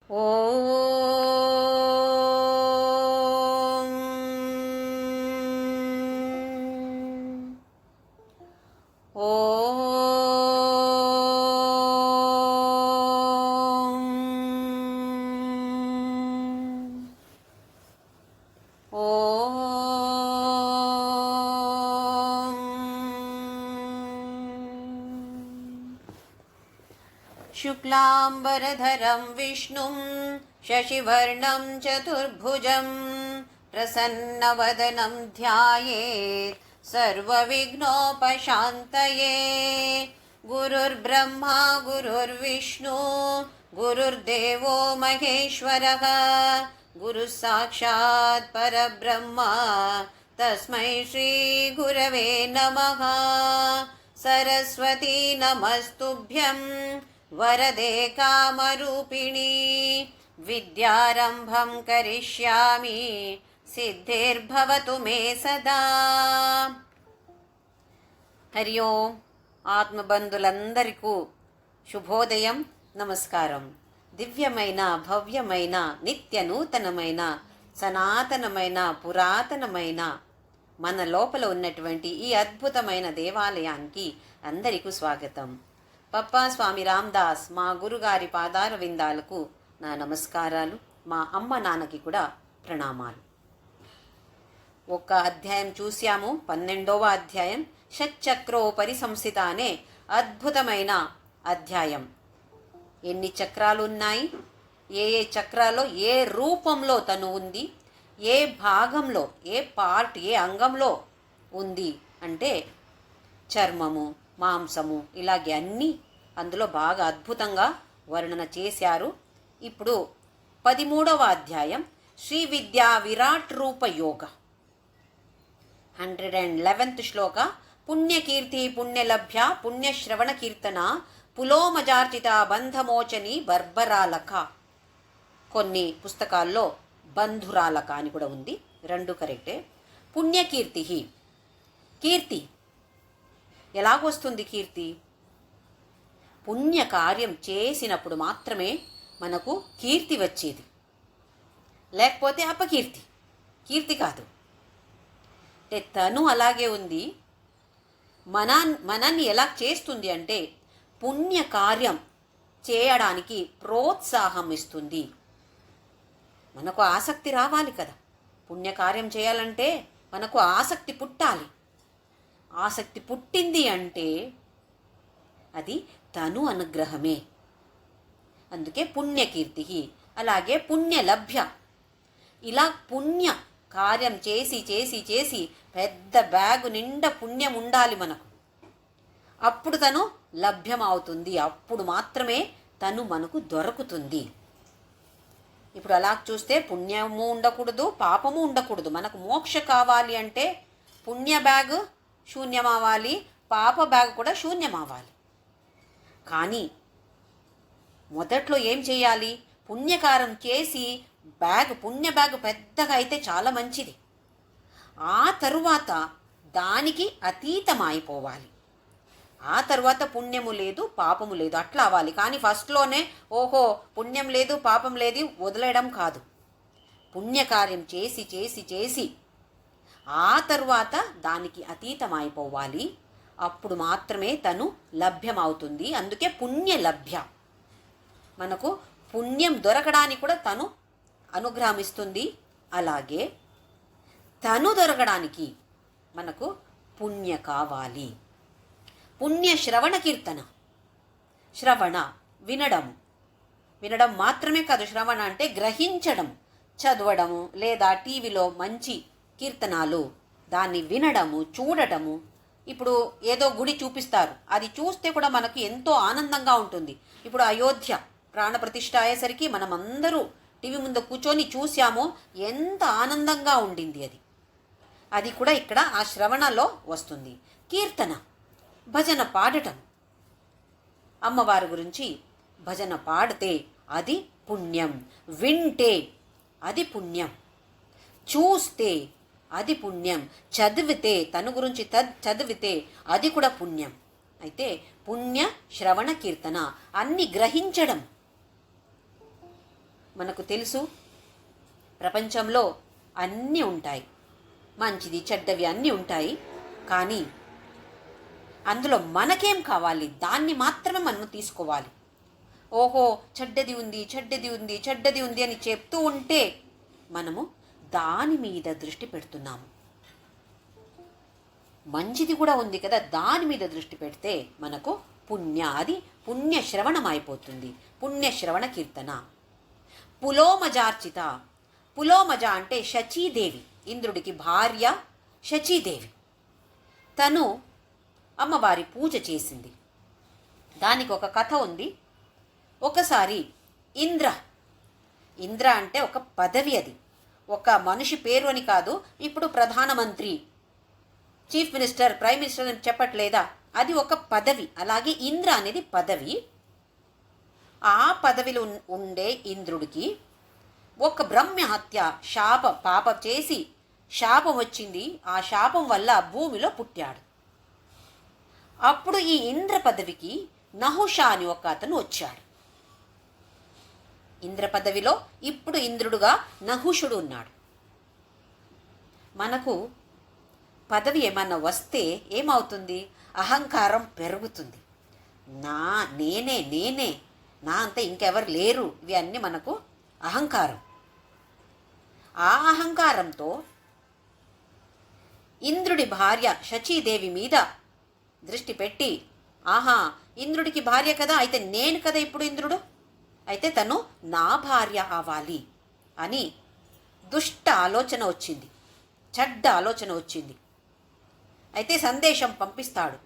ఓం ఓం ఓం శుక్లాంబరధరం విష్ణుం శశివర్ణం చతుర్భుజం ప్రసన్నవదనం ధ్యాయేత్ సర్వవిఘ్నోపశాంతయే. గురుర్బ్రహ్మా గురుర్విష్ణు గురుర్దేవో మహేశ్వరః గురుః సాక్షాత్ పరబ్రహ్మ తస్మై శ్రీ గురవే నమః. సరస్వతీ నమస్తుభ్యం వరదే కామరూపిణి విద్యారంభం కరిష్యామి సిద్ధిర్భవతు మే సదా. హరి ఓం. ఆత్మబంధులందరికీ శుభోదయం, నమస్కారం. దివ్యమైన, భవ్యమైన, నిత్య నూతనమైన, సనాతనమైన, పురాతనమైన మన లోపల ఉన్నటువంటి ఈ అద్భుతమైన దేవాలయానికి అందరికీ స్వాగతం. పప్పా స్వామి రామ్దాస్ మా గురుగారి పాదార విందాలకు నా నమస్కారాలు. మా అమ్మ నాన్నకి కూడా ప్రణామాలు. ఒక అధ్యాయం చూశాము, 12వ అధ్యాయం షట్చక్రోపరి సంస్థిత అనే అద్భుతమైన అధ్యాయం. ఎన్ని చక్రాలు ఉన్నాయి, ఏ ఏ చక్రాల్లో ఏ రూపంలో తను ఉంది, ఏ భాగంలో, ఏ పార్ట్, ఏ అంగంలో ఉంది అంటే చర్మము, మాంసము, ఇలాగే అన్నీ అందులో బాగా అద్భుతంగా వర్ణన చేశారు. ఇప్పుడు 13వ అధ్యాయం శ్రీ విద్యా విరాట్ రూప యోగ 111th శ్లోక. పుణ్యకీర్తి పుణ్యలభ్య పుణ్యశ్రవణ కీర్తన పులోమజార్చిత బంధమోచని బర్బరాలక. కొన్ని పుస్తకాల్లో బంధురాలక అని కూడా ఉంది, రెండు కరెక్టే. పుణ్యకీర్తి, కీర్తి ఎలాగొస్తుంది? కీర్తి పుణ్యకార్యం చేసినప్పుడు మాత్రమే మనకు కీర్తి వచ్చేది, లేకపోతే అపకీర్తి. కీర్తి కాదు. అంటే తను అలాగే ఉంది. మనల్ని ఎలా చేస్తుంది అంటే పుణ్యకార్యం చేయడానికి ప్రోత్సాహం ఇస్తుంది. మనకు ఆసక్తి రావాలి కదా, పుణ్యకార్యం చేయాలంటే మనకు ఆసక్తి పుట్టాలి. ఆసక్తి పుట్టింది అంటే అది తను అనుగ్రహమే. అందుకే పుణ్యకీర్తి. అలాగే పుణ్యలభ్య. ఇలా పుణ్య కార్యం చేసి చేసి చేసి పెద్ద బ్యాగు నిండా పుణ్యం ఉండాలి మనకు. అప్పుడు తను లభ్యం అవుతుంది, అప్పుడు మాత్రమే తను మనకు దొరుకుతుంది. ఇప్పుడు అలా చూస్తే పుణ్యము ఉండకూడదు, పాపము ఉండకూడదు. మనకు మోక్ష కావాలి అంటే పుణ్య బ్యాగ్ శూన్యం అవ్వాలి, పాప బ్యాగ్ కూడా శూన్యం అవ్వాలి. కానీ మొదట్లో ఏం చేయాలి? పుణ్యకారం చేసి పుణ్య బ్యాగ్ పెద్దగా అయితే చాలా మంచిది. ఆ తరువాత దానికి అతీతం అయిపోవాలి. ఆ తర్వాత పుణ్యము లేదు, పాపము లేదు అట్లా అవ్వాలి. కానీ ఫస్ట్లోనే ఓహో పుణ్యం లేదు, పాపం లేదు వదిలేయడం కాదు. పుణ్యకార్యం చేసి చేసి చేసి ఆ తరువాత దానికి అతీతం అయిపోవాలి. అప్పుడు మాత్రమే తను లభ్యమవుతుంది. అందుకే పుణ్య లభ్య. మనకు పుణ్యం దొరకడానికి కూడా తను అనుగ్రహమిస్తుంది. అలాగే తను దొరకడానికి మనకు పుణ్య కావాలి. పుణ్య శ్రవణ కీర్తన. శ్రవణ వినడము, వినడం మాత్రమే కాదు. శ్రవణ అంటే గ్రహించడం, చదవడము, లేదా టీవీలో మంచి కీర్తనాలు దాన్ని వినడము, చూడటము. ఇప్పుడు ఏదో గుడి చూపిస్తారు, అది చూస్తే కూడా మనకు ఎంతో ఆనందంగా ఉంటుంది. ఇప్పుడు అయోధ్య ప్రాణప్రతిష్ఠ అయ్యేసరికి మనం అందరూ టీవీ ముందు కూర్చొని చూసామో ఎంత ఆనందంగా ఉండింది. అది కూడా ఇక్కడ ఆ శ్రవణలో వస్తుంది. కీర్తన, భజన పాడటం. అమ్మవారి గురించి భజన పాడితే అది పుణ్యం, వింటే అది పుణ్యం, చూస్తే అది పుణ్యం, చదివితే తను గురించి చదివితే అది కూడా పుణ్యం. అయితే పుణ్య శ్రవణ కీర్తన అన్ని గ్రహించడం. మనకు తెలుసు, ప్రపంచంలో అన్నీ ఉంటాయి, మంచిది చెడ్డవి అన్నీ ఉంటాయి. కానీ అందులో మనకేం కావాలి దాన్ని మాత్రమే మనం తీసుకోవాలి. ఓహో చెడ్డది ఉంది చెడ్డది ఉంది చెడ్డది ఉంది అని చెప్తూ ఉంటే మనము దాని మీద దృష్టి పెడుతున్నాము. మంచిది కూడా ఉంది కదా, దాని మీద దృష్టి పెడితే మనకు అది పుణ్యశ్రవణం అయిపోతుంది. పుణ్యశ్రవణ కీర్తన. పులోమజార్చిత. పులోమజ అంటే శచీదేవి, ఇంద్రుడికి భార్య శచీదేవి. తను అమ్మవారి పూజ చేసింది. దానికి ఒక కథ ఉంది. ఒకసారి ఇంద్ర అంటే ఒక పదవి, అది ఒక మనిషి పేరు అని కాదు. ఇప్పుడు ప్రధానమంత్రి, చీఫ్ మినిస్టర్, ప్రైమ్ మినిస్టర్ అని చెప్పట్లేదా, అది ఒక పదవి. అలాగే ఇంద్ర అనేది పదవి. ఆ పదవిలో ఉండే ఇంద్రుడికి ఒక బ్రహ్మహత్య పాపం చేసి శాపం వచ్చింది. ఆ శాపం వల్ల భూమిలో పుట్టాడు. అప్పుడు ఈ ఇంద్ర పదవికి నహుష అని ఒక అతను వచ్చాడు. ఇంద్ర పదవిలో ఇప్పుడు ఇంద్రుడుగా నహుషుడు ఉన్నాడు. మనకు పదవి ఏమన్నా వస్తే ఏమవుతుంది? అహంకారం పెరుగుతుంది. నేనే నా అంతా ఇంకెవరు లేరు, ఇవి అన్నీ మనకు అహంకారం. ఆ అహంకారంతో ఇంద్రుడి భార్య శచీదేవి మీద దృష్టి పెట్టి, ఆహా ఇంద్రుడికి భార్య కదా, అయితే నేను కదా ఇప్పుడు ఇంద్రుడు, అయితే తను నా భార్య అవ్వాలి అని దుష్ట ఆలోచన వచ్చింది, చెడ్డ ఆలోచన వచ్చింది. అయితే సందేశం పంపిస్తాడు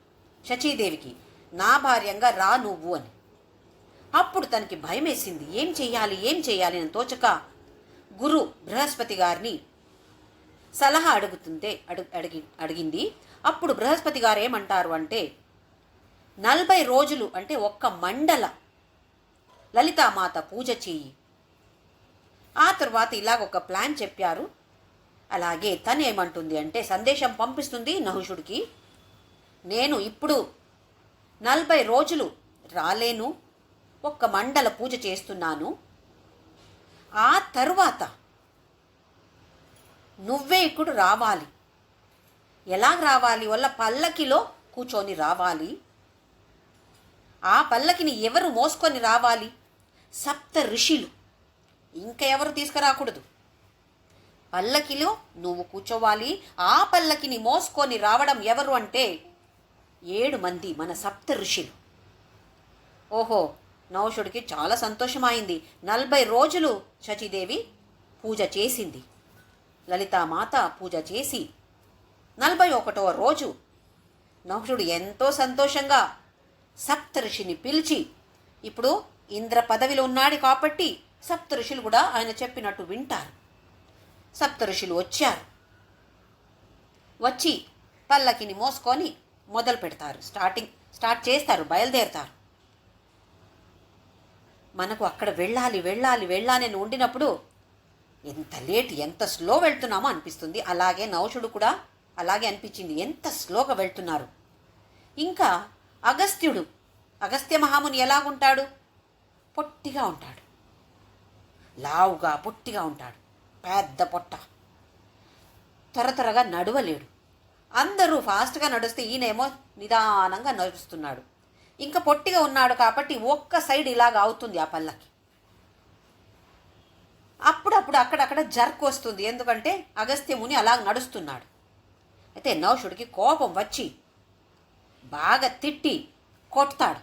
శచీదేవికి, నా భార్యంగా రా నువ్వు అని. అప్పుడు తనకి భయం వేసింది. ఏం చెయ్యాలి అని తోచక గురు బృహస్పతి గారిని సలహా అడిగింది. అప్పుడు బృహస్పతి గారు ఏమంటారు అంటే, 40 రోజులు అంటే ఒక్క మండల లలితామాత పూజ చెయ్యి. ఆ తర్వాత ఇలాగ ఒక ప్లాన్ చెప్పారు. అలాగే తను ఏమంటుంది అంటే, సందేశం పంపిస్తుంది నహుషుడికి, నేను ఇప్పుడు 40 రోజులు రాలేను, ఒక్క మండల పూజ చేస్తున్నాను. ఆ తరువాత నువ్వే ఇక్కడ రావాలి. ఎలాగ రావాలి? వల్ల పల్లకిలో కూర్చొని రావాలి. ఆ పల్లకిని ఎవరు మోసుకొని రావాలి? 7 ఋషులు, ఇంకా ఎవరు తీసుకురాకూడదు. పల్లకిలో నువ్వు కూర్చోవాలి. ఆ పల్లకిని మోసుకొని రావడం ఎవరు అంటే 7 మంది, మన 7 ఋషులు. ఓహో, నహుషుడికి చాలా సంతోషమైంది. 40 రోజులు శచీదేవి పూజ చేసింది. లలితామాత పూజ చేసి 41వ రోజు నహుషుడు ఎంతో సంతోషంగా 7 ఋషిని పిలిచి, ఇప్పుడు ఇంద్ర పదవిలో ఉన్నాడు కాబట్టి 7 ఋషులు కూడా ఆయన చెప్పినట్టు వింటారు. 7 ఋషులు వచ్చారు. వచ్చి పల్లకిని మోసుకొని మొదలు పెడతారు. స్టార్ట్ చేస్తారు, బయలుదేరతారు. మనకు అక్కడ వెళ్ళాలి అని ఉండినప్పుడు ఎంత లేట్, ఎంత స్లో వెళ్తున్నామో అనిపిస్తుంది. అలాగే నహుషుడు కూడా అలాగే అనిపించింది, ఎంత స్లోగా వెళ్తున్నారు. ఇంకా అగస్త్య మహాముని ఎలాగుంటాడు? పొట్టిగా ఉంటాడు, లావుగా పొట్టిగా ఉంటాడు, పెద్ద పొట్ట, త్వరగా నడవలేడు. అందరూ ఫాస్ట్గా నడుస్తే ఈయనేమో నిదానంగా నడుస్తున్నాడు. ఇంకా పొట్టిగా ఉన్నాడు కాబట్టి ఒక్క సైడ్ ఇలాగ అవుతుంది ఆ పల్లకి. అప్పుడప్పుడు అక్కడక్కడ జర్క్ వస్తుంది, ఎందుకంటే అగస్త్యముని అలా నడుస్తున్నాడు. అయితే నహుషుడికి కోపం వచ్చి బాగా తిట్టి కొడతాడు.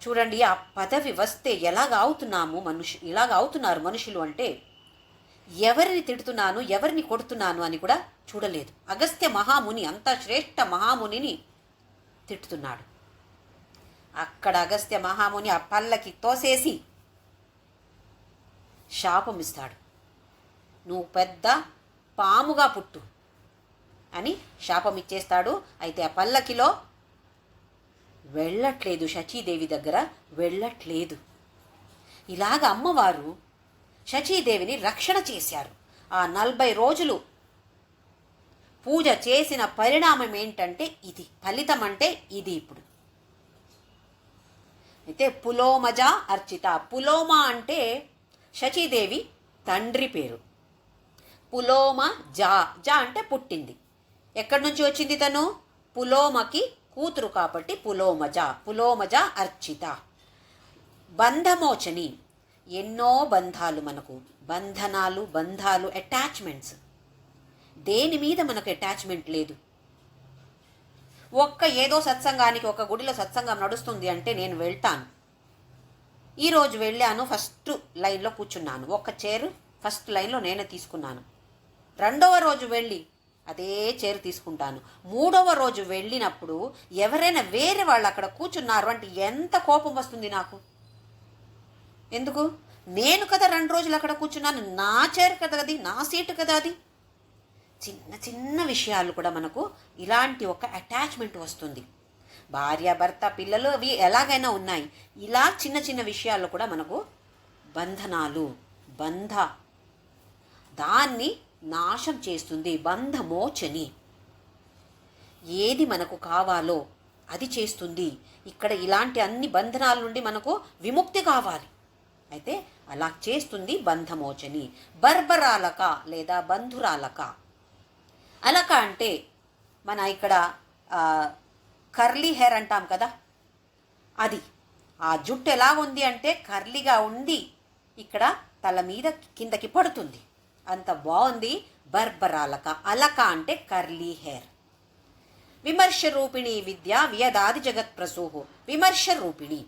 చూడండి, ఆ పదవి వస్తే ఇలాగ అవుతున్నారు మనుషులు అంటే, ఎవరిని తిడుతున్నాను ఎవరిని కొడుతున్నాను అని కూడా చూడలేదు. అగస్త్య మహాముని, అంత శ్రేష్ఠ మహామునిని తిట్టుతున్నాడు. అక్కడ అగస్త్య మహాముని ఆ పల్లకి తోసేసి శాపం ఇస్తాడు. నువ్వు పెద్ద పాముగా పుట్టు అని శాపం ఇచ్చేస్తాడు. అయితే ఆ పల్లకిలో వెళ్ళట్లేదు, శచీదేవి దగ్గర వెళ్ళట్లేదు. ఇలాగ అమ్మవారు శచీదేవిని రక్షణ చేశారు. ఆ 40 రోజులు పూజ చేసిన పరిణామం ఏంటంటే ఇది, ఫలితం అంటే ఇది. ఇప్పుడు అయితే పులోమజ అర్చిత. పులోమ అంటే శచీదేవి తండ్రి పేరు. పులోమ జా, జా అంటే పుట్టింది. ఎక్కడి నుంచి వచ్చింది తను? పులోమకి కూతురు కాబట్టి పులోమజ. పులోమజ అర్చిత. బంధమోచని. ఎన్నో బంధాలు మనకు, బంధాలు, అటాచ్మెంట్స్. దేని మీద మనకు అటాచ్మెంట్ లేదు. ఏదో సత్సంగానికి, ఒక గుడిలో సత్సంగం నడుస్తుంది అంటే నేను వెళ్తాను. ఈరోజు వెళ్ళాను, ఫస్ట్ లైన్లో కూర్చున్నాను. ఒక చైర్ ఫస్ట్ లైన్లో నేనే తీసుకున్నాను. రెండవ రోజు వెళ్ళి అదే చైర్ తీసుకుంటాను. మూడవ రోజు వెళ్ళినప్పుడు ఎవరైనా వేరే వాళ్ళు అక్కడ కూర్చున్నారు అంటే ఎంత కోపం వస్తుంది నాకు. ఎందుకు? నేను కదా 2 రోజులు అక్కడ కూర్చున్నాను, నా చైర్ కదా అది, నా సీటు కదా అది. చిన్న చిన్న విషయాలు కూడా మనకు ఇలాంటి ఒక అటాచ్మెంట్ వస్తుంది. భార్య, భర్త, పిల్లలు అవి ఎలాగైనా ఉన్నాయి. ఇలా చిన్న చిన్న విషయాల్లో కూడా మనకు బంధనాలు, దాన్ని నాశం చేస్తుంది. బంధమోచని. ఏది మనకు కావాలో అది చేస్తుంది. ఇక్కడ ఇలాంటి అన్ని బంధనాల నుండి మనకు విముక్తి కావాలి. అయితే అలా చేస్తుంది బంధమోచని. బర్బరాలక లేదా బంధురాలక. అలక అంటే మన ఇక్కడ కర్లీ హెయిర్ అంటాం కదా, అది. ఆ జుట్టు ఎలా ఉంది అంటే కర్లీగా ఉండి ఇక్కడ తల మీద కిందకి పడుతుంది. అంత బాగుంది బర్బరాలక. అలక అంటే కర్లీ హెయిర్. విమర్శ రూపిణి విద్య వ్యదాది జగత్ప్రసూహు. విమర్శ రూపిణి.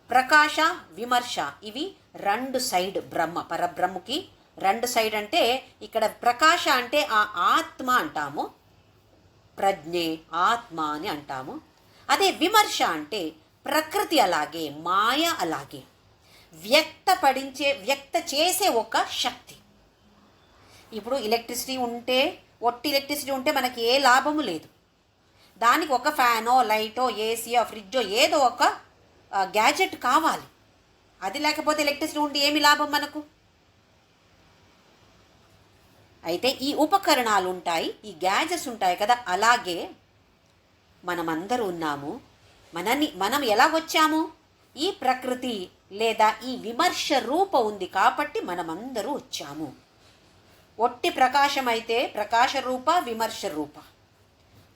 ప్రకాశ, విమర్శ ఇవి 2 సైడ్ బ్రహ్మ. పరబ్రహ్మకి 2 సైడ్ అంటే ఇక్కడ ప్రకాశ అంటే ఆ ఆత్మ అంటాము, ప్రజ్ఞే ఆత్మ అని అంటాము. అదే విమర్శ అంటే ప్రకృతి అలాగే, మాయ అలాగే, వ్యక్త చేసే ఒక శక్తి. ఇప్పుడు ఎలక్ట్రిసిటీ ఉంటే, ఒట్టి ఎలక్ట్రిసిటీ ఉంటే మనకి ఏ లాభము లేదు. దానికి ఒక ఫ్యానో, లైటో, ఏసీయో, ఫ్రిడ్జో ఏదో ఒక గ్యాజెట్ కావాలి. అది లేకపోతే ఎలక్ట్రిసిటీ ఉండి ఏమి లాభం మనకు? అయితే ఈ ఉపకరణాలు ఉంటాయి, ఈ గ్యాజెట్స్ ఉంటాయి కదా, అలాగే మనమందరూ ఉన్నాము. మనం ఎలాగొచ్చాము? ఈ ప్రకృతి లేదా ఈ విమర్శ రూప ఉంది కాబట్టి మనమందరూ వచ్చాము. ఒట్టి ప్రకాశం అయితే ప్రకాశ రూప, విమర్శ రూప.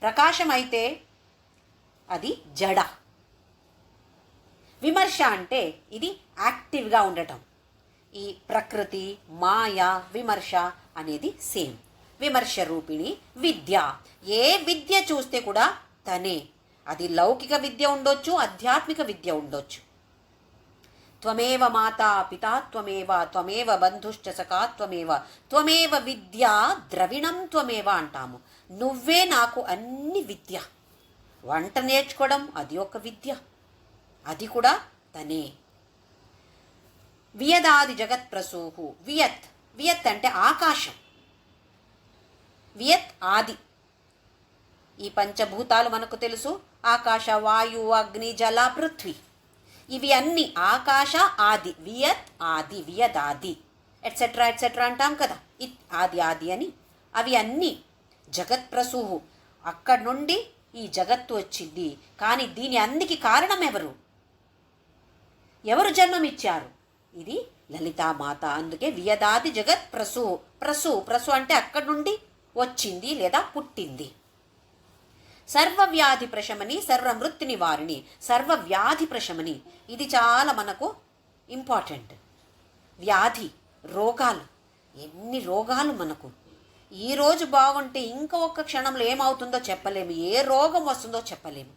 ప్రకాశం అయితే అది జడ. విమర్శ అంటే ఇది యాక్టివ్గా ఉండటం. ఈ ప్రకృతి, మాయ, విమర్శ అనేది సేమ్. విమర్శ రూపిణి విద్య. ఏ విద్య చూస్తే కూడా తనే. అది లౌకిక విద్య ఉండొచ్చు, ఆధ్యాత్మిక విద్య ఉండొచ్చు. త్వమేవ మాతా పితా త్వమేవ, త్వమేవ బంధుశ్చ సఖా త్వమేవ, త్వమేవ విద్యా ద్రవిణం త్వమేవ అంటాము. నువ్వే నాకు అన్ని విద్య. వంట నేర్చుకోవడం అది ఒక విద్య, అది కూడా తనే. వియదాది జగత్ప్రసూహు. వియత్ అంటే ఆకాశం. వియత్ ఆది. ఈ పంచభూతాలు మనకు తెలుసు. ఆకాశ, వాయు, అగ్ని, జల, పృథ్వీ. ఇవి అన్నీ ఆకాశ ఆది. వియత్ ఆది, వియదాది ఎట్సెట్రా ఎట్సెట్రా అంటాం కదా, ఆది అని. అవి అన్నీ జగత్ప్రసూహు. అక్కడి నుండి ఈ జగత్తు వచ్చింది. కానీ దీని అన్నికి కారణం ఎవరు? ఎవరు జన్మమిచ్చారు? ఇది లలితామాత. అందుకే వియదాది జగత్ ప్రసు అంటే అక్కడి నుండి వచ్చింది లేదా పుట్టింది. సర్వవ్యాధి ప్రశమని, సర్వమృత్యు నివారిణి. సర్వవ్యాధి ప్రశమని ఇది చాలా మనకు ఇంపార్టెంట్. వ్యాధి, రోగాలు, ఎన్ని రోగాలు మనకు. ఈరోజు బాగుంటే ఇంకా ఒక్క క్షణంలో ఏమవుతుందో చెప్పలేము, ఏ రోగం వస్తుందో చెప్పలేము.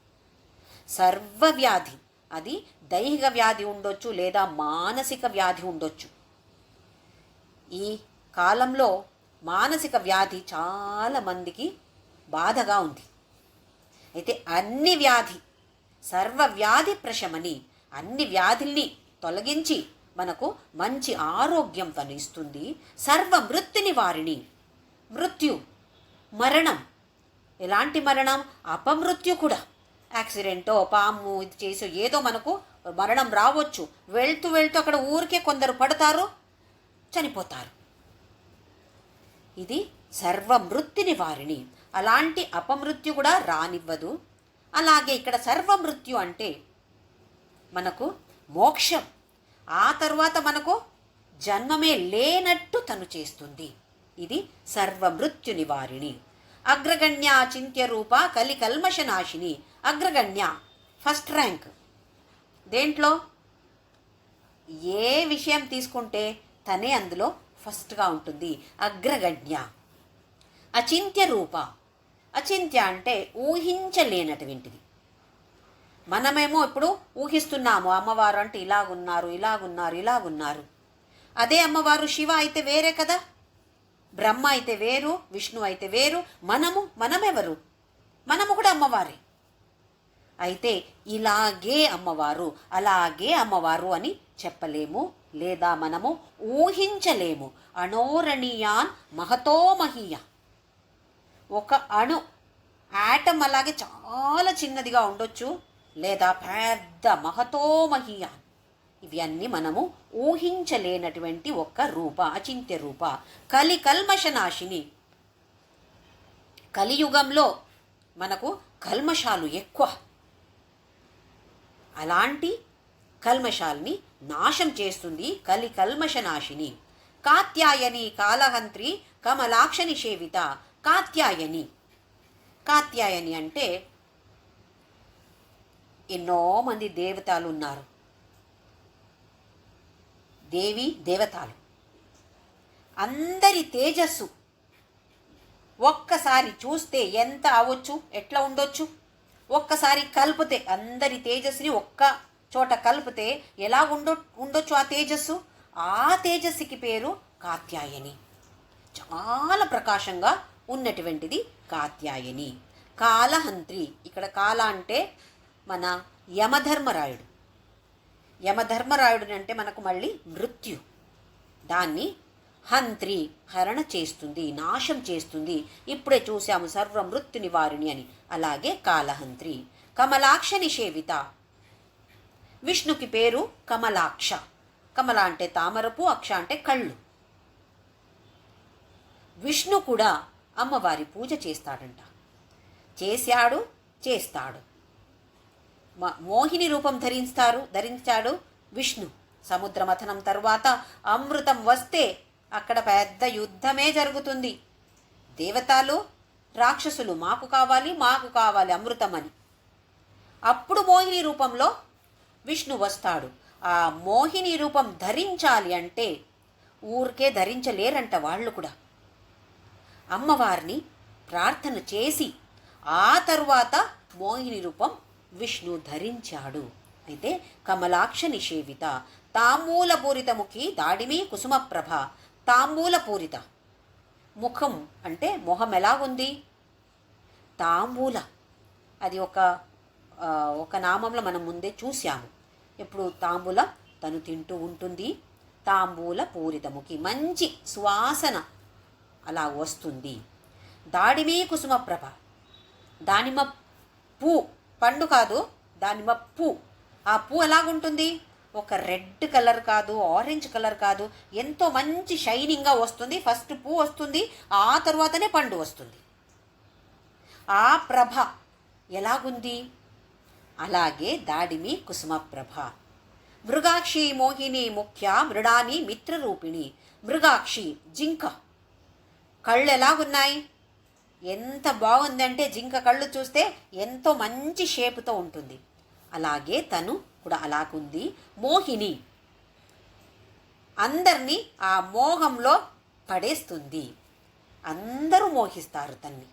సర్వవ్యాధి అది దైహిక వ్యాధి ఉండొచ్చు లేదా మానసిక వ్యాధి ఉండొచ్చు. ఈ కాలంలో మానసిక వ్యాధి చాలా మందికి బాధగా ఉంది. అయితే అన్ని వ్యాధి, సర్వవ్యాధి ప్రశమని, అన్ని వ్యాధుల్ని తొలగించి మనకు మంచి ఆరోగ్యం తను ఇస్తుంది. సర్వ మృత్యు నివారిణి. మృత్యు, మరణం. ఎలాంటి మరణం? అపమృత్యు కూడా. యాక్సిడెంటో, పాము ఇది చేసో ఏదో మనకు మరణం రావచ్చు. వెళ్తూ అక్కడ ఊరికే కొందరు పడతారు, చనిపోతారు. ఇది సర్వమృత్యు నివారిణి. అలాంటి అపమృత్యు కూడా రానివ్వదు. అలాగే ఇక్కడ సర్వమృత్యు అంటే మనకు మోక్షం, ఆ తర్వాత మనకు జన్మమే లేనట్టు తను చేస్తుంది. ఇది సర్వమృత్యు నివారిణి. అగ్రగణ్య చింత్య రూప కలి కల్మషనాశిని. అగ్రగణ్య ఫస్ట్ ర్యాంక్. దేంట్లో ఏ విషయం తీసుకుంటే తనే అందులో ఫస్ట్గా ఉంటుంది. అగ్రగణ్య. అచింత్య రూప. అచింత్య అంటే ఊహించలేనటువంటిది. మనమేమో ఇప్పుడు ఊహిస్తున్నాము, అమ్మవారు అంటే ఇలాగున్నారు, ఇలాగున్నారు, ఇలాగున్నారు. అదే అమ్మవారు శివ అయితే వేరే కదా. బ్రహ్మ అయితే వేరు, విష్ణు అయితే వేరు. మనమెవరు? మనము కూడా అమ్మవారే. అయితే ఇలాగే అమ్మవారు, అలాగే అమ్మవారు అని చెప్పలేము, లేదా మనము ఊహించలేము. అణోరణీయాన్ మహతో మహీయ. ఒక అణు, యాటమ్ అలాగే చాలా చిన్నదిగా ఉండొచ్చు, లేదా పెద్ద మహతో మహీయాన్. ఇవి అన్నీ మనము ఊహించలేనటువంటి ఒక్క రూప, అచింత్య రూప. కలి కల్మషనాశిని. కలియుగంలో మనకు కల్మషాలు ఎక్కువ. అలాంటి కల్మషాల్ని నాశం చేస్తుంది కలి కల్మషనాశిని. కాత్యాయని కాలహంత్రి కమలాక్షని సేవిత. కాత్యాయని. కాత్యాయని అంటే ఎన్నో మంది దేవతలు ఉన్నారు, దేవి దేవతలు. అందరి తేజస్సు ఒక్కసారి చూస్తే ఎంత అవ్వచ్చు, ఎట్లా ఉండొచ్చు? ఒక్కసారి కలిపితే అందరి తేజస్సుని ఒక్క చోట కలిపితే ఎలా ఉండొచ్చు ఆ తేజస్సు? ఆ తేజస్సుకి పేరు కాత్యాయని. చాలా ప్రకాశంగా ఉన్నటువంటిది కాత్యాయని. కాలహంత్రి. ఇక్కడ కాల అంటే మన యమధర్మరాయుడు. యమధర్మరాయుడు అంటే మనకు మళ్ళీ మృత్యు. దాన్ని హంత్రి, హరణ చేస్తుంది, నాశం చేస్తుంది. ఇప్పుడే చూసాము సర్వ మృత్యు నివారిణి అని. అలాగే కాలహంత్రి. కమలాక్ష నిషేవిత. విష్ణుకి పేరు కమలాక్ష. కమల అంటే తామరపు, అక్ష అంటే కళ్ళు. విష్ణు కూడా అమ్మవారి పూజ చేస్తాడంట. చేస్తాడు. మోహిని రూపం ధరించాడు విష్ణు. సముద్ర మథనం తర్వాత అమృతం వస్తే అక్కడ పెద్ద యుద్ధమే జరుగుతుంది. దేవతలు రాక్షసులు మాకు కావాలి అమృతం అని. అప్పుడు మోహిని రూపంలో విష్ణు వస్తాడు. ఆ మోహిని రూపం ధరించాలి అంటే ఊరికే ధరించలేరంట వాళ్ళు కూడా. అమ్మవారిని ప్రార్థన చేసి ఆ తరువాత మోహిని రూపం విష్ణు ధరించాడు. అయితే కమలాక్ష నిషేవిత. తాంబూలపూరితముఖి దాడిమి కుసుమప్రభ. తాంబూలపూరిత. ముఖం అంటే మొహం ఎలాగుంది? తాంబూల. అది ఒక నామంలో మనం ముందే చూశాము. ఇప్పుడు తాంబూల తను తింటూ ఉంటుంది. తాంబూల పూరితముఖి. మంచి సువాసన అలా వస్తుంది. దాడిమి కుసుమప్రభ. దానిమ్మ పూ, పండు కాదు, దానిమ్మ పూ. ఆ పూ ఎలాగుంటుంది? ఒక రెడ్ కలర్ కాదు, ఆరెంజ్ కలర్ కాదు, ఎంతో మంచి షైనింగ్గా వస్తుంది. ఫస్ట్ పూ వస్తుంది, ఆ తర్వాతనే పండు వస్తుంది. ఆ ప్రభ ఎలాగుంది? అలాగే దాడిమి కుసుమప్రభ. మృగాక్షి మోహిని ముఖ్య మృడాని మిత్రరూపిణి. మృగాక్షి జింక. కళ్ళు ఎలాగున్నాయి? ఎంత బాగుందంటే జింక కళ్ళు చూస్తే ఎంతో మంచి షేపుతో ఉంటుంది. అలాగే తను కూడా అలాగుంది. మోహిని. అందరినీ ఆ మోహంలో పడేస్తుంది. అందరూ మోహిస్తారు తన్ని.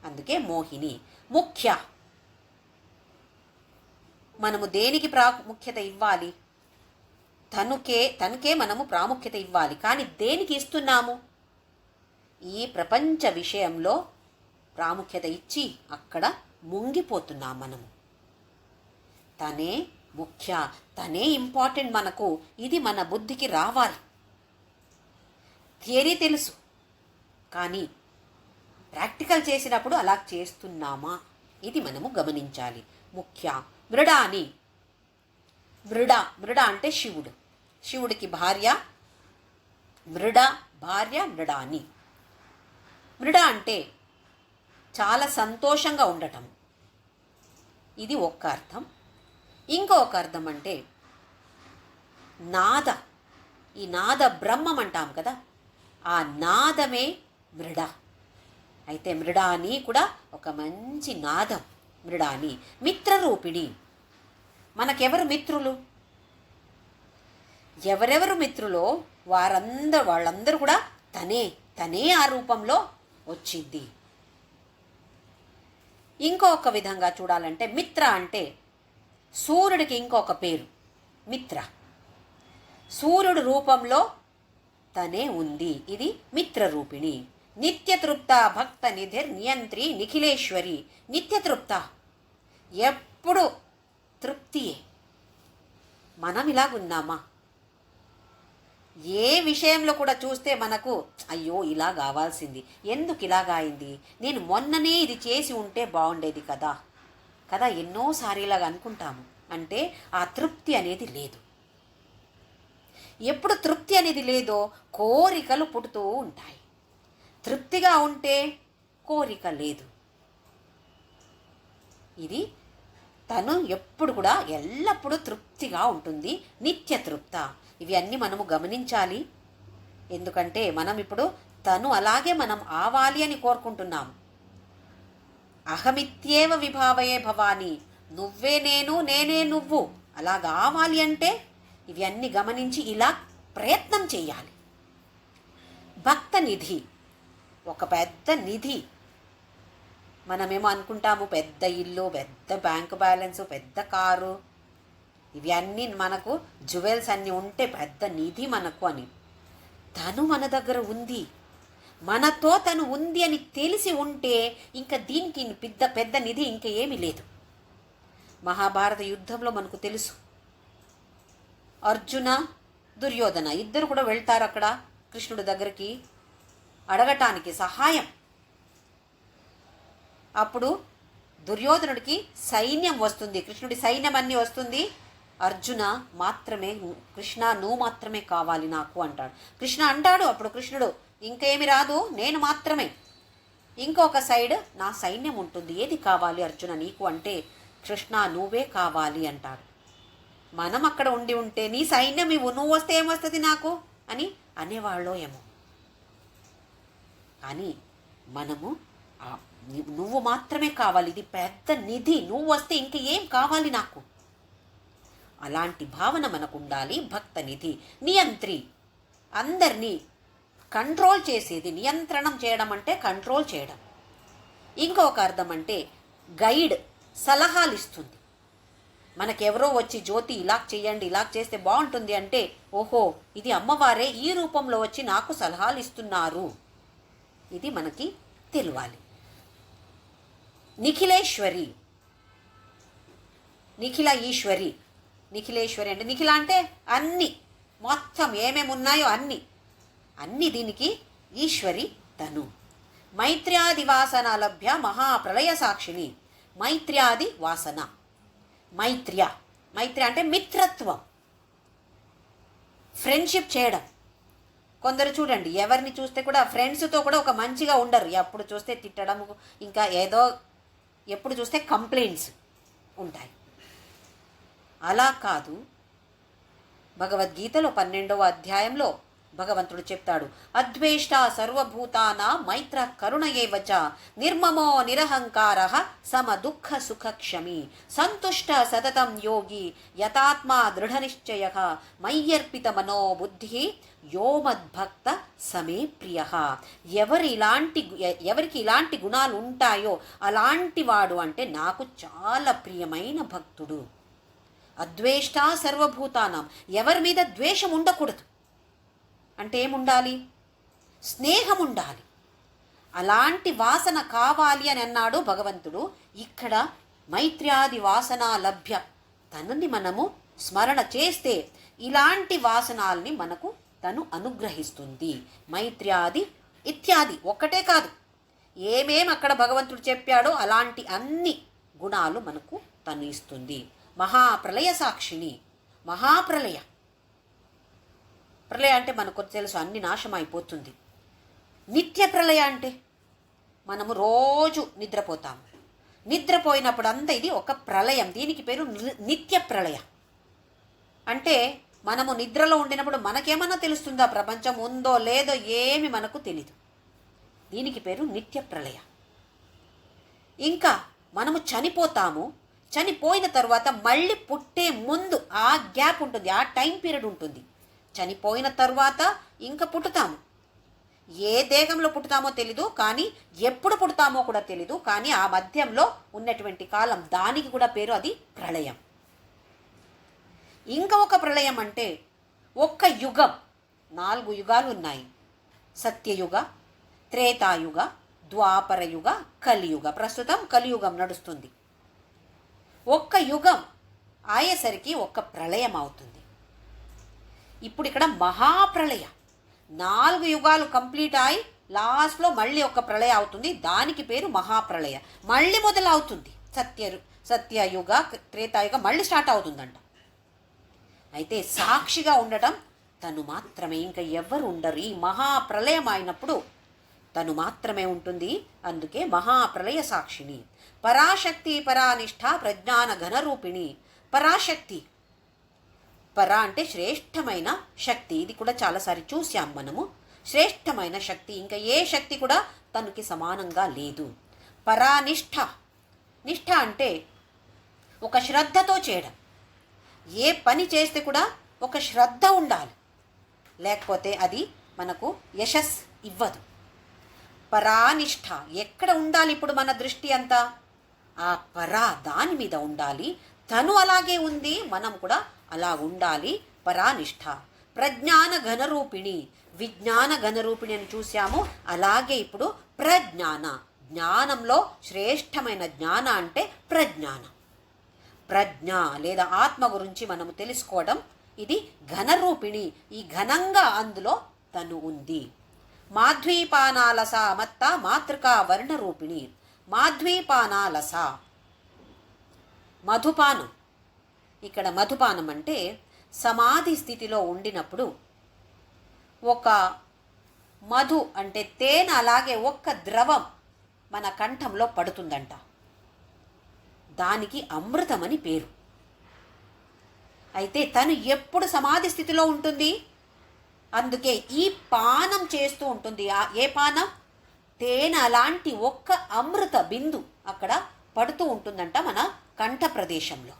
అందుకే మోహిని. ముఖ్య. మనము దేనికి ప్రాముఖ్యత ఇవ్వాలి? తనకే మనము ప్రాముఖ్యత ఇవ్వాలి. కానీ దేనికి ఇస్తున్నాము? ఈ ప్రపంచ విషయంలో ప్రాముఖ్యత ఇచ్చి అక్కడ ముంగిపోతున్నాం మనము. తనే ముఖ్య, తనే ఇంపార్టెంట్ మనకు. ఇది మన బుద్ధికి రావాలి. థియరీ తెలుసు, కానీ ప్రాక్టికల్ చేసినప్పుడు అలా చేస్తున్నామా? ఇది మనము గమనించాలి. ముఖ్య. మృడాని. మృడ అంటే శివుడు. శివుడికి భార్య భార్య మృడాని. మృడ అంటే చాలా సంతోషంగా ఉండటం. ఇది ఒక్క అర్థం. ఇంకొక అర్థం అంటే నాద, ఈ నాద బ్రహ్మం అంటాం కదా, ఆ నాదమే మృడ. అయితే మృడాని కూడా ఒక మంచి నాదం. మృడాని మిత్రరూపిణి. మనకెవరు మిత్రులు? ఎవరెవరు మిత్రులో వాళ్ళందరూ కూడా తనే ఆ రూపంలో వచ్చింది. ఇంకొక విధంగా చూడాలంటే మిత్ర అంటే సూర్యుడికి ఇంకొక పేరు మిత్ర. సూర్యుడు రూపంలో తనే ఉంది. ఇది మిత్రరూపిణి. నిత్యతృప్త భక్త నిధిర్ నియంత్రి నిఖిలేశ్వరి. నిత్యతృప్త, ఎప్పుడు తృప్తియే. మనం ఇలాగున్నామా? ఏ విషయంలో కూడా చూస్తే మనకు అయ్యో ఇలా కావాల్సింది, ఎందుకు ఇలాగా అయింది, నేను మొన్ననే ఇది చేసి ఉంటే బాగుండేది కదా కదా ఎన్నోసారి ఇలాగ అనుకుంటాము. అంటే ఆ తృప్తి అనేది లేదు. ఎప్పుడు తృప్తి అనేది లేదో కోరికలు పుడుతూ ఉంటాయి. తృప్తిగా ఉంటే కోరిక లేదు. ఇది తను ఎప్పుడు కూడా ఎల్లప్పుడూ తృప్తిగా ఉంటుంది, నిత్య తృప్త. ఇవి అన్నీ మనము గమనించాలి. ఎందుకంటే మనం ఇప్పుడు తను అలాగే మనం ఆవాలి అని కోరుకుంటున్నాము. అహమిత్యేవ విభావయే భవాని, నువ్వే నేను నేనే నువ్వు అలా కావాలి అంటే ఇవి అన్నీ గమనించి ఇలా ప్రయత్నం చేయాలి. భక్త నిధి ఒక పెద్ద నిధి. మనమేమో అనుకుంటాము పెద్ద ఇల్లు, పెద్ద బ్యాంకు బ్యాలెన్సు, పెద్ద కారు, ఇవి అన్నీ మనకు జ్యువెల్స్ అన్నీ ఉంటే పెద్ద నిధి మనకు అని. తను మన దగ్గర ఉంది, మనతో తను ఉంది అని తెలిసి ఉంటే ఇంకా దీనికి పెద్ద పెద్ద నిధి ఇంకా ఏమీ లేదు. మహాభారత యుద్ధంలో మనకు తెలుసు, అర్జున దుర్యోధన ఇద్దరు కూడా వెళ్తారు అక్కడ కృష్ణుడి దగ్గరికి అడగటానికి సహాయం. అప్పుడు దుర్యోధనుడికి సైన్యం వస్తుంది, కృష్ణుడి సైన్యం అన్నీ వస్తుంది. అర్జున మాత్రమే, కృష్ణ నువ్వు మాత్రమే కావాలి నాకు అంటాడు. కృష్ణ అంటాడు అప్పుడు కృష్ణుడు, ఇంకేమి రాదు, నేను మాత్రమే. ఇంకొక సైడ్ నా సైన్యం ఉంటుంది, ఏది కావాలి అర్జున నీకు అంటే కృష్ణ నువ్వే కావాలి అంటాడు. మనం అక్కడ ఉండి ఉంటే నీ సైన్యం ఇవ్వు, నువ్వు వస్తే ఏమొస్తుంది నాకు అని అనేవాళ్ళో ఏమో. కానీ మనము నువ్వు మాత్రమే కావాలి, ఇది పెద్ద నిధి, నువ్వు వస్తే ఇంక ఏం కావాలి నాకు, అలాంటి భావన మనకు ఉండాలి. భక్త నిధి నియంత్రి, అందరినీ కంట్రోల్ చేసేది. నియంత్రణం చేయడం అంటే కంట్రోల్ చేయడం. ఇంకొక అర్థం అంటే గైడ్, సలహాలు ఇస్తుంది. మనకెవరో వచ్చి జ్యోతి ఇలా చేయండి, ఇలా చేస్తే బాగుంటుంది అంటే ఓహో ఇది అమ్మవారే ఈ రూపంలో వచ్చి నాకు సలహాలు ఇస్తున్నారు, ఇది మనకి తెలియాలి. నిఖిలేశ్వరి, నిఖిల ఈశ్వరి. నిఖిలేశ్వరి అంటే నిఖిల అంటే అన్ని, మొత్తం ఏమేమి ఉన్నాయో అన్ని దీనికి ఈశ్వరి తను. మైత్ర్యాది వాసన లభ్య మహాప్రళయ సాక్షిణి. మైత్ర్యాది వాసన, మైత్ర్య అంటే మిత్రత్వం, ఫ్రెండ్షిప్ చేయడం. కొందరు చూడండి ఎవరిని చూస్తే కూడా ఫ్రెండ్స్తో కూడా ఒక మంచిగా ఉండరు, ఎప్పుడు చూస్తే తిట్టడం, ఇంకా ఏదో ఎప్పుడు చూస్తే కంప్లైంట్స్ ఉంటాయి. అలా కాదు. భగవద్గీతలో 12వ అధ్యాయంలో భగవంతుడు చెప్తాడు, అద్వేష్ట సర్వభూతానా మైత్ర కరుణ ఏవచ నిర్మమో నిరహంకార సమ దుఃఖ సుఖక్షమి సంతుష్ట సతతం యోగి యతాత్మా దృఢనిశ్చయ మయ్యర్పిత మనోబుద్ధి యోమద్భక్త సమే ప్రియ. ఎవరికి ఇలాంటి గుణాలు ఉంటాయో అలాంటి వాడు అంటే నాకు చాలా ప్రియమైన భక్తుడు. అద్వేష్ట సర్వభూతానాం, ఎవరి మీద ద్వేషం ఉండకూడదు. అంటే ఏముండాలి? స్నేహం ఉండాలి. అలాంటి వాసన కావాలి అని అన్నాడు భగవంతుడు. ఇక్కడ మైత్ర్యాది వాసన లభ్య, తనని మనము స్మరణ చేస్తే ఇలాంటి వాసనాల్ని మనకు తను అనుగ్రహిస్తుంది. మైత్ర్యాది ఇత్యాది ఒక్కటే కాదు, ఏమేం అక్కడ భగవంతుడు చెప్పాడో అలాంటి అన్ని గుణాలు మనకు తను ఇస్తుంది. మహాప్రళయ సాక్షిణి, మహాప్రళయ. ప్రళయ అంటే మనకు తెలుసు అన్ని నాశనం అయిపోతుంది. నిత్య ప్రళయ అంటే మనము రోజు నిద్రపోతాము, నిద్రపోయినప్పుడు అంతా ఇది ఒక ప్రళయం. దీనికి పేరు నిత్య ప్రళయ. అంటే మనము నిద్రలో ఉండినప్పుడు మనకేమన్నా తెలుస్తుందా ప్రపంచం ఉందో లేదో ఏమి మనకు తెలీదు. దీనికి పేరు నిత్య ప్రళయ. ఇంకా మనము చనిపోతాము, చనిపోయిన తర్వాత మళ్ళీ పుట్టే ముందు ఆ గ్యాప్ ఉంటుంది, ఆ టైం పీరియడ్ ఉంటుంది. చనిపోయిన తర్వాత ఇంకా పుట్టుతాము, ఏ దేహంలో పుట్టుతామో తెలీదు, కానీ ఎప్పుడు పుడతామో కూడా తెలీదు. కానీ ఆ మధ్యంలో ఉన్నటువంటి కాలం, దానికి కూడా పేరు అది ప్రళయం. ఇంకా ఒక ప్రళయం అంటే ఒక్క యుగం, 4 యుగాలు ఉన్నాయి. సత్యయుగ, త్రేతాయుగ, ద్వాపరయుగ, కలియుగ. ప్రస్తుతం కలియుగం నడుస్తుంది. ఒక్క యుగం అయ్యేసరికి ఒక్క ప్రళయం అవుతుంది. ఇప్పుడు ఇక్కడ మహాప్రళయ, 4 యుగాలు కంప్లీట్ అయి లాస్ట్లో మళ్ళీ ఒక ప్రళయం అవుతుంది. దానికి పేరు మహాప్రళయ. మళ్ళీ మొదలవుతుంది సత్యయుగ, త్రేతాయుగ మళ్ళీ స్టార్ట్ అవుతుందంట. అయితే సాక్షిగా ఉండటం తను మాత్రమే, ఇంకా ఎవరు ఉండరు. ఈ మహాప్రళయం అయినప్పుడు తను మాత్రమే ఉంటుంది. అందుకే మహాప్రళయ సాక్షిని. పరాశక్తి పరానిష్ఠ ప్రజ్ఞాన ఘనరూపిణి. పరాశక్తి, పరా అంటే శ్రేష్టమైన శక్తి. ఇది కూడా చాలాసారి చూసాం మనము. శ్రేష్టమైన శక్తి, ఇంకా ఏ శక్తి కూడా తనకి సమానంగా లేదు. పరానిష్ఠ, నిష్ఠ అంటే ఒక శ్రద్ధతో చేయడం. ఏ పని చేస్తే కూడా ఒక శ్రద్ధ ఉండాలి, లేకపోతే అది మనకు యశస్ ఇవ్వదు. పరానిష్ఠ ఎక్కడ ఉండాలి? ఇప్పుడు మన దృష్టి అంతా ఆ పరా దాని మీద ఉండాలి. తను అలాగే ఉంది, మనం కూడా అలా ఉండాలి. పరానిష్ఠ. ప్రజ్ఞాన ఘనరూపిణి, విజ్ఞాన ఘనరూపిణి అని చూసాము. అలాగే ఇప్పుడు ప్రజ్ఞాన, జ్ఞానంలో శ్రేష్టమైన జ్ఞాన అంటే ప్రజ్ఞానం. ప్రజ్ఞ లేదా ఆత్మ గురించి మనము తెలుసుకోవడం, ఇది ఘనరూపిణి. ఈ ఘనంగా అందులో తను ఉంది. మాధ్వీపానాలస మత్త మాతృకా వర్ణరూపిణి. మాధ్వీపానాలస మధుపానం. ఇక్కడ మధుపానం అంటే సమాధి స్థితిలో ఉండినప్పుడు ఒక మధు అంటే తేనె, అలాగే ఒక్క ద్రవం మన కంఠంలో పడుతుందంట. దానికి అమృతమని పేరు. అయితే తను ఎప్పుడు సమాధి స్థితిలో ఉంటుంది, అందుకే ఈ పానం చేస్తూ ఉంటుంది. ఏ పానం? తేనె అలాంటి ఒక్క అమృత బిందు అక్కడ పడుతూ ఉంటుందంట మన కంఠ ప్రదేశంలో.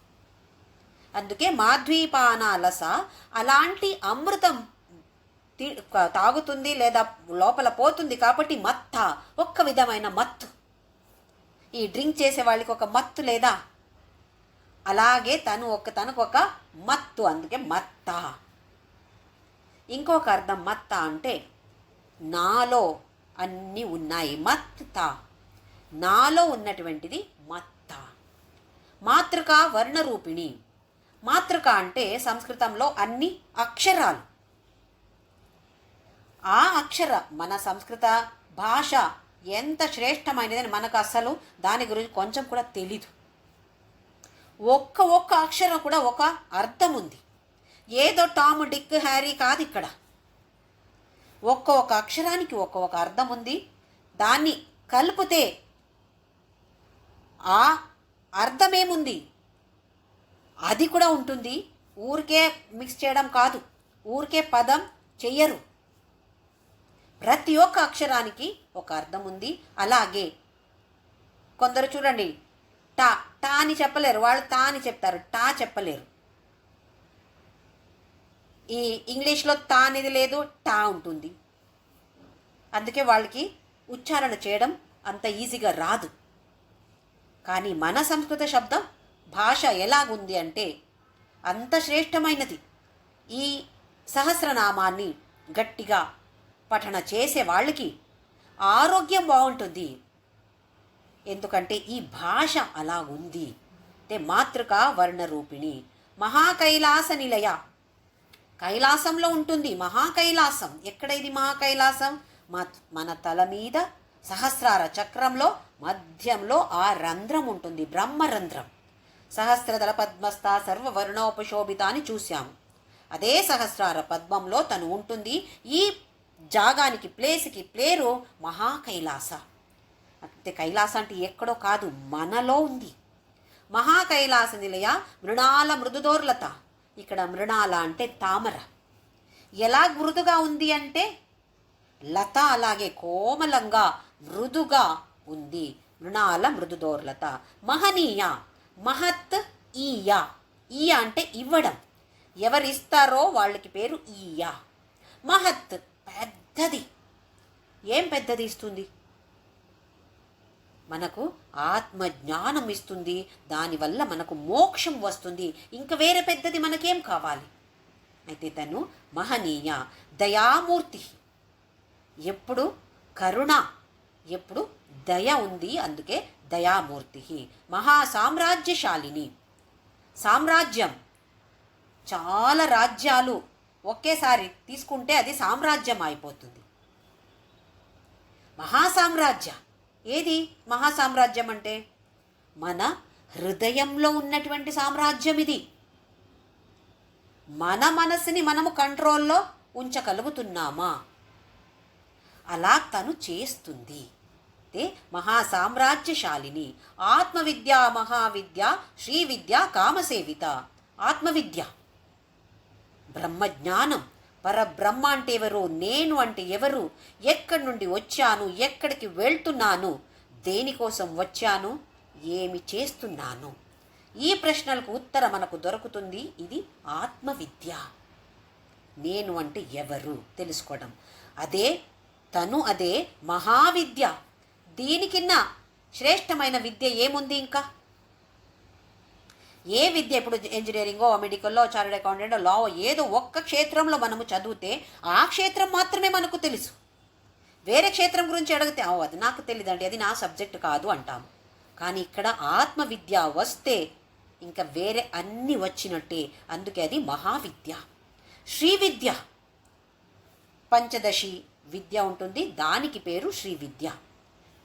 అందుకే మాధ్వీపానాలస అలాంటి అమృతం తాగుతుంది లేదా లోపల పోతుంది కాబట్టి మత్త, ఒక్క విధమైన మత్తు. ఈ డ్రింక్ చేసే వాళ్ళకి ఒక మత్తు లేదా, అలాగే తనకు ఒక మత్తు, అందుకే మత్త. ఇంకొక అర్థం మత్త అంటే నాలో అన్నీ ఉన్నాయి. మత్త, నాలో ఉన్నటువంటిది మత్త. మాతృకా వర్ణరూపిణి. మాతృక అంటే సంస్కృతంలో అన్ని అక్షరాలు. ఆ అక్షర మన సంస్కృత భాష ఎంత శ్రేష్టమైనదని మనకు అసలు దాని గురించి కొంచెం కూడా తెలీదు. ఒక్క అక్షరం కూడా ఒక అర్థం ఉంది. ఏదో టామ్ డిక్ హ్యారీ కాదు. ఇక్కడ ఒక్క అక్షరానికి ఒక్క అర్థం ఉంది. దాన్ని కలిపితే ఆ అర్థమేముంది అది కూడా ఉంటుంది. ఊరికే మిక్స్ చేయడం కాదు, ఊరికే పదం చెయ్యరు. ప్రతి ఒక్క అక్షరానికి ఒక అర్థం ఉంది. అలాగే కొందరు చూడండి, టా అని చెప్పలేరు, వాళ్ళు తా అని చెప్తారు, టా చెప్పలేరు. ఈ ఇంగ్లీష్లో తా అనేది లేదు, టా ఉంటుంది. అందుకే వాళ్ళకి ఉచ్చారణ చేయడం అంత ఈజీగా రాదు. కానీ మన సంస్కృత శబ్దం భాష ఎలాగుంది అంటే అంత శ్రేష్టమైనది. ఈ సహస్రనామాన్ని గట్టిగా పఠన చేసే వాళ్ళకి ఆరోగ్యం బాగుంటుంది. ఎందుకంటే ఈ భాష అలా ఉంది. అంటే మాతృకా వర్ణరూపిణి. మహాకైలాస నిలయ, కైలాసంలో ఉంటుంది. మహాకైలాసం ఎక్కడ? ఇది మహాకైలాసం మన తల మీద సహస్రార చక్రంలో మధ్యంలో ఆ రంధ్రం ఉంటుంది, బ్రహ్మరంధ్రం. సహస్రదళ పద్మస్థ సర్వవర్ణోపశోభిత అని చూశాము. అదే సహస్రార పద్మంలో తను ఉంటుంది. ఈ జాగానికి, ప్లేస్కి పేరు మహాకైలాస. అంటే కైలాసం అంటే ఎక్కడో కాదు, మనలో ఉంది. మహాకైలాస నిలయ మృణాల మృదుదోర్లత. ఇక్కడ మృణాల అంటే తామర. ఎలా మృదుగా ఉంది అంటే లత అలాగే కోమలంగా మృదుగా ఉంది. మృణాల మృదుదోర్లత. మహనీయ, మహత్ ఈయ. ఈయ అంటే ఇవ్వడం, ఎవరిస్తారో వాళ్ళకి పేరు ఈయ. మహత్ పెద్దది. ఏం పెద్దది ఇస్తుంది? మనకు ఆత్మజ్ఞానం ఇస్తుంది, దానివల్ల మనకు మోక్షం వస్తుంది. ఇంకా వేరే పెద్దది మనకేం కావాలి? అయితే తను మహనీయ, దయామూర్తి. ఎప్పుడు కరుణ, ఎప్పుడు దయ ఉంది, అందుకే దయామూర్తి. మహాసామ్రాజ్యశాలిని. సామ్రాజ్యం, చాలా రాజ్యాలు ఒకేసారి తీసుకుంటే అది సామ్రాజ్యం అయిపోతుంది. మహాసామ్రాజ్య. ఏది మహాసామ్రాజ్యం అంటే? మన హృదయంలో ఉన్నటువంటి సామ్రాజ్యం ఇది. మన మనసుని మనము కంట్రోల్లో ఉంచగలుగుతున్నామా? అలా తను చేస్తుంది. అంటే మహాసామ్రాజ్యశాలిని. ఆత్మవిద్య, మహావిద్య, శ్రీవిద్య, కామసేవిత. ఆత్మవిద్య, బ్రహ్మజ్ఞానం. పరబ్రహ్మ అంటే ఎవరు, నేను అంటే ఎవరు, ఎక్కడి నుండి వచ్చాను, ఎక్కడికి వెళ్తున్నాను, దేనికోసం వచ్చాను, ఏమి చేస్తున్నాను, ఈ ప్రశ్నలకు ఉత్తరం మనకు దొరుకుతుంది. ఇది ఆత్మవిద్య. నేను అంటే ఎవరు తెలుసుకోవడం. అదే తను, అదే మహావిద్య. దీనికిన్నా శ్రేష్టమైన విద్య ఏముంది ఇంకా? ఏ విద్య? ఇప్పుడు ఇంజనీరింగో, మెడికల్లో, చార్టెడ్ అకౌంటెంట్, లా, ఏదో ఒక్క క్షేత్రంలో మనము చదివితే ఆ క్షేత్రం మాత్రమే మనకు తెలుసు. వేరే క్షేత్రం గురించి అడిగితే అది నాకు తెలియదండి, అది నా సబ్జెక్ట్ కాదు అంటాము. కానీ ఇక్కడ ఆత్మవిద్య వస్తే ఇంకా వేరే అన్నీ వచ్చినట్టే. అందుకే అది మహావిద్య. శ్రీవిద్య, పంచదశి విద్య ఉంటుంది, దానికి పేరు శ్రీవిద్య.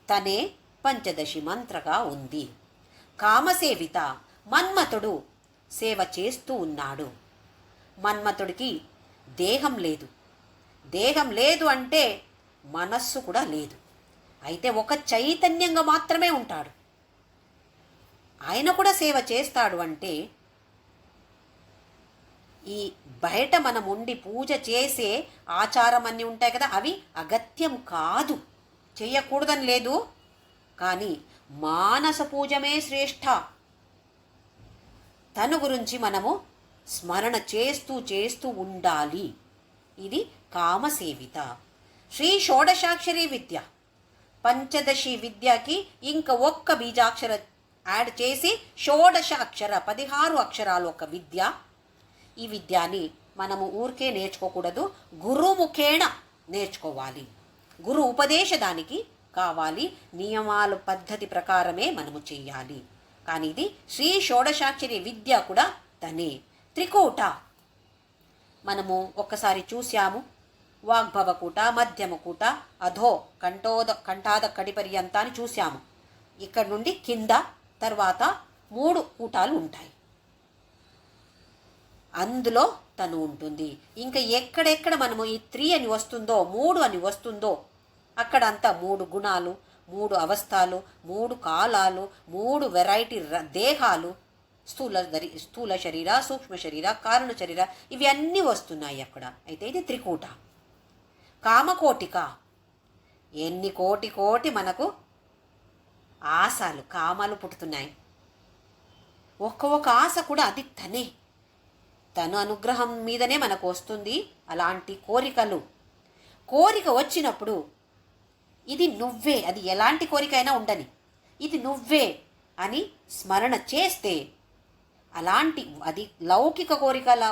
తనే పంచదశి మంత్రగా ఉంది. కామసేవిత, మన్మథుడు సేవ చేస్తూ ఉన్నాడు. మన్మథుడికి దేహం లేదు. దేహం లేదు అంటే మనస్సు కూడా లేదు. అయితే ఒక చైతన్యంగా మాత్రమే ఉంటాడు. ఆయన కూడా సేవ చేస్తాడు. అంటే ఈ బయట మనం ఉండి పూజ చేసే ఆచారం అన్నీ ఉంటాయి కదా, అవి అగత్యం కాదు, చేయకూడదని లేదు. కానీ మానస పూజమే శ్రేష్ఠ. తను గురించి మనము స్మరణ చేస్తూ చేస్తూ ఉండాలి. ఇది కామసేవిత. శ్రీ షోడశాక్షరి విద్య. పంచదశి విద్యకి ఇంకా ఒక్క బీజాక్షర యాడ్ చేసి షోడశ అక్షర, 16 అక్షరాలు ఒక విద్య. ఈ విద్యని మనము ఊరికే నేర్చుకోకూడదు, గురుముఖేణ నేర్చుకోవాలి. గురు ఉపదేశ దానికి కావాలి, నియమాల పద్ధతి ప్రకారమే మనము చెయ్యాలి. కానీ ఇది శ్రీ షోడశాక్షరి విద్య కూడా తనే. త్రికూట మనము ఒక్కసారి చూశాము. వాగ్భవకూట, మధ్యమకూట, అధో కంఠాద కడిపర్యంతాన్ని చూశాము. ఇక్కడ నుండి కింద తర్వాత 3 కూటాలు ఉంటాయి. అందులో తను ఉంటుంది. ఇంకా ఎక్కడెక్కడ మనము ఈ 3 అని వస్తుందో, 3 అని వస్తుందో అక్కడంతా 3 గుణాలు, 3 అవస్థలు, 3 కాలాలు, 3 వెరైటీ దేహాలు, స్థూల శరీర, సూక్ష్మ శరీర, కారణ శరీర, ఇవి అన్నీ వస్తున్నాయి అక్కడ. అయితే ఇది త్రికూట. కామకోటిక. ఎన్ని కోటి కోటి మనకు ఆశలు, కామాలు పుట్టుతున్నాయి. ఒక్క ఆశ కూడా అది తనే. తను అనుగ్రహం మీదనే మనకు వస్తుంది అలాంటి కోరికలు. కోరిక వచ్చినప్పుడు ఇది నువ్వే, అది ఎలాంటి కోరిక అయినా ఉండని, ఇది నువ్వే అని స్మరణ చేస్తే అలాంటి, అది లౌకిక కోరికలా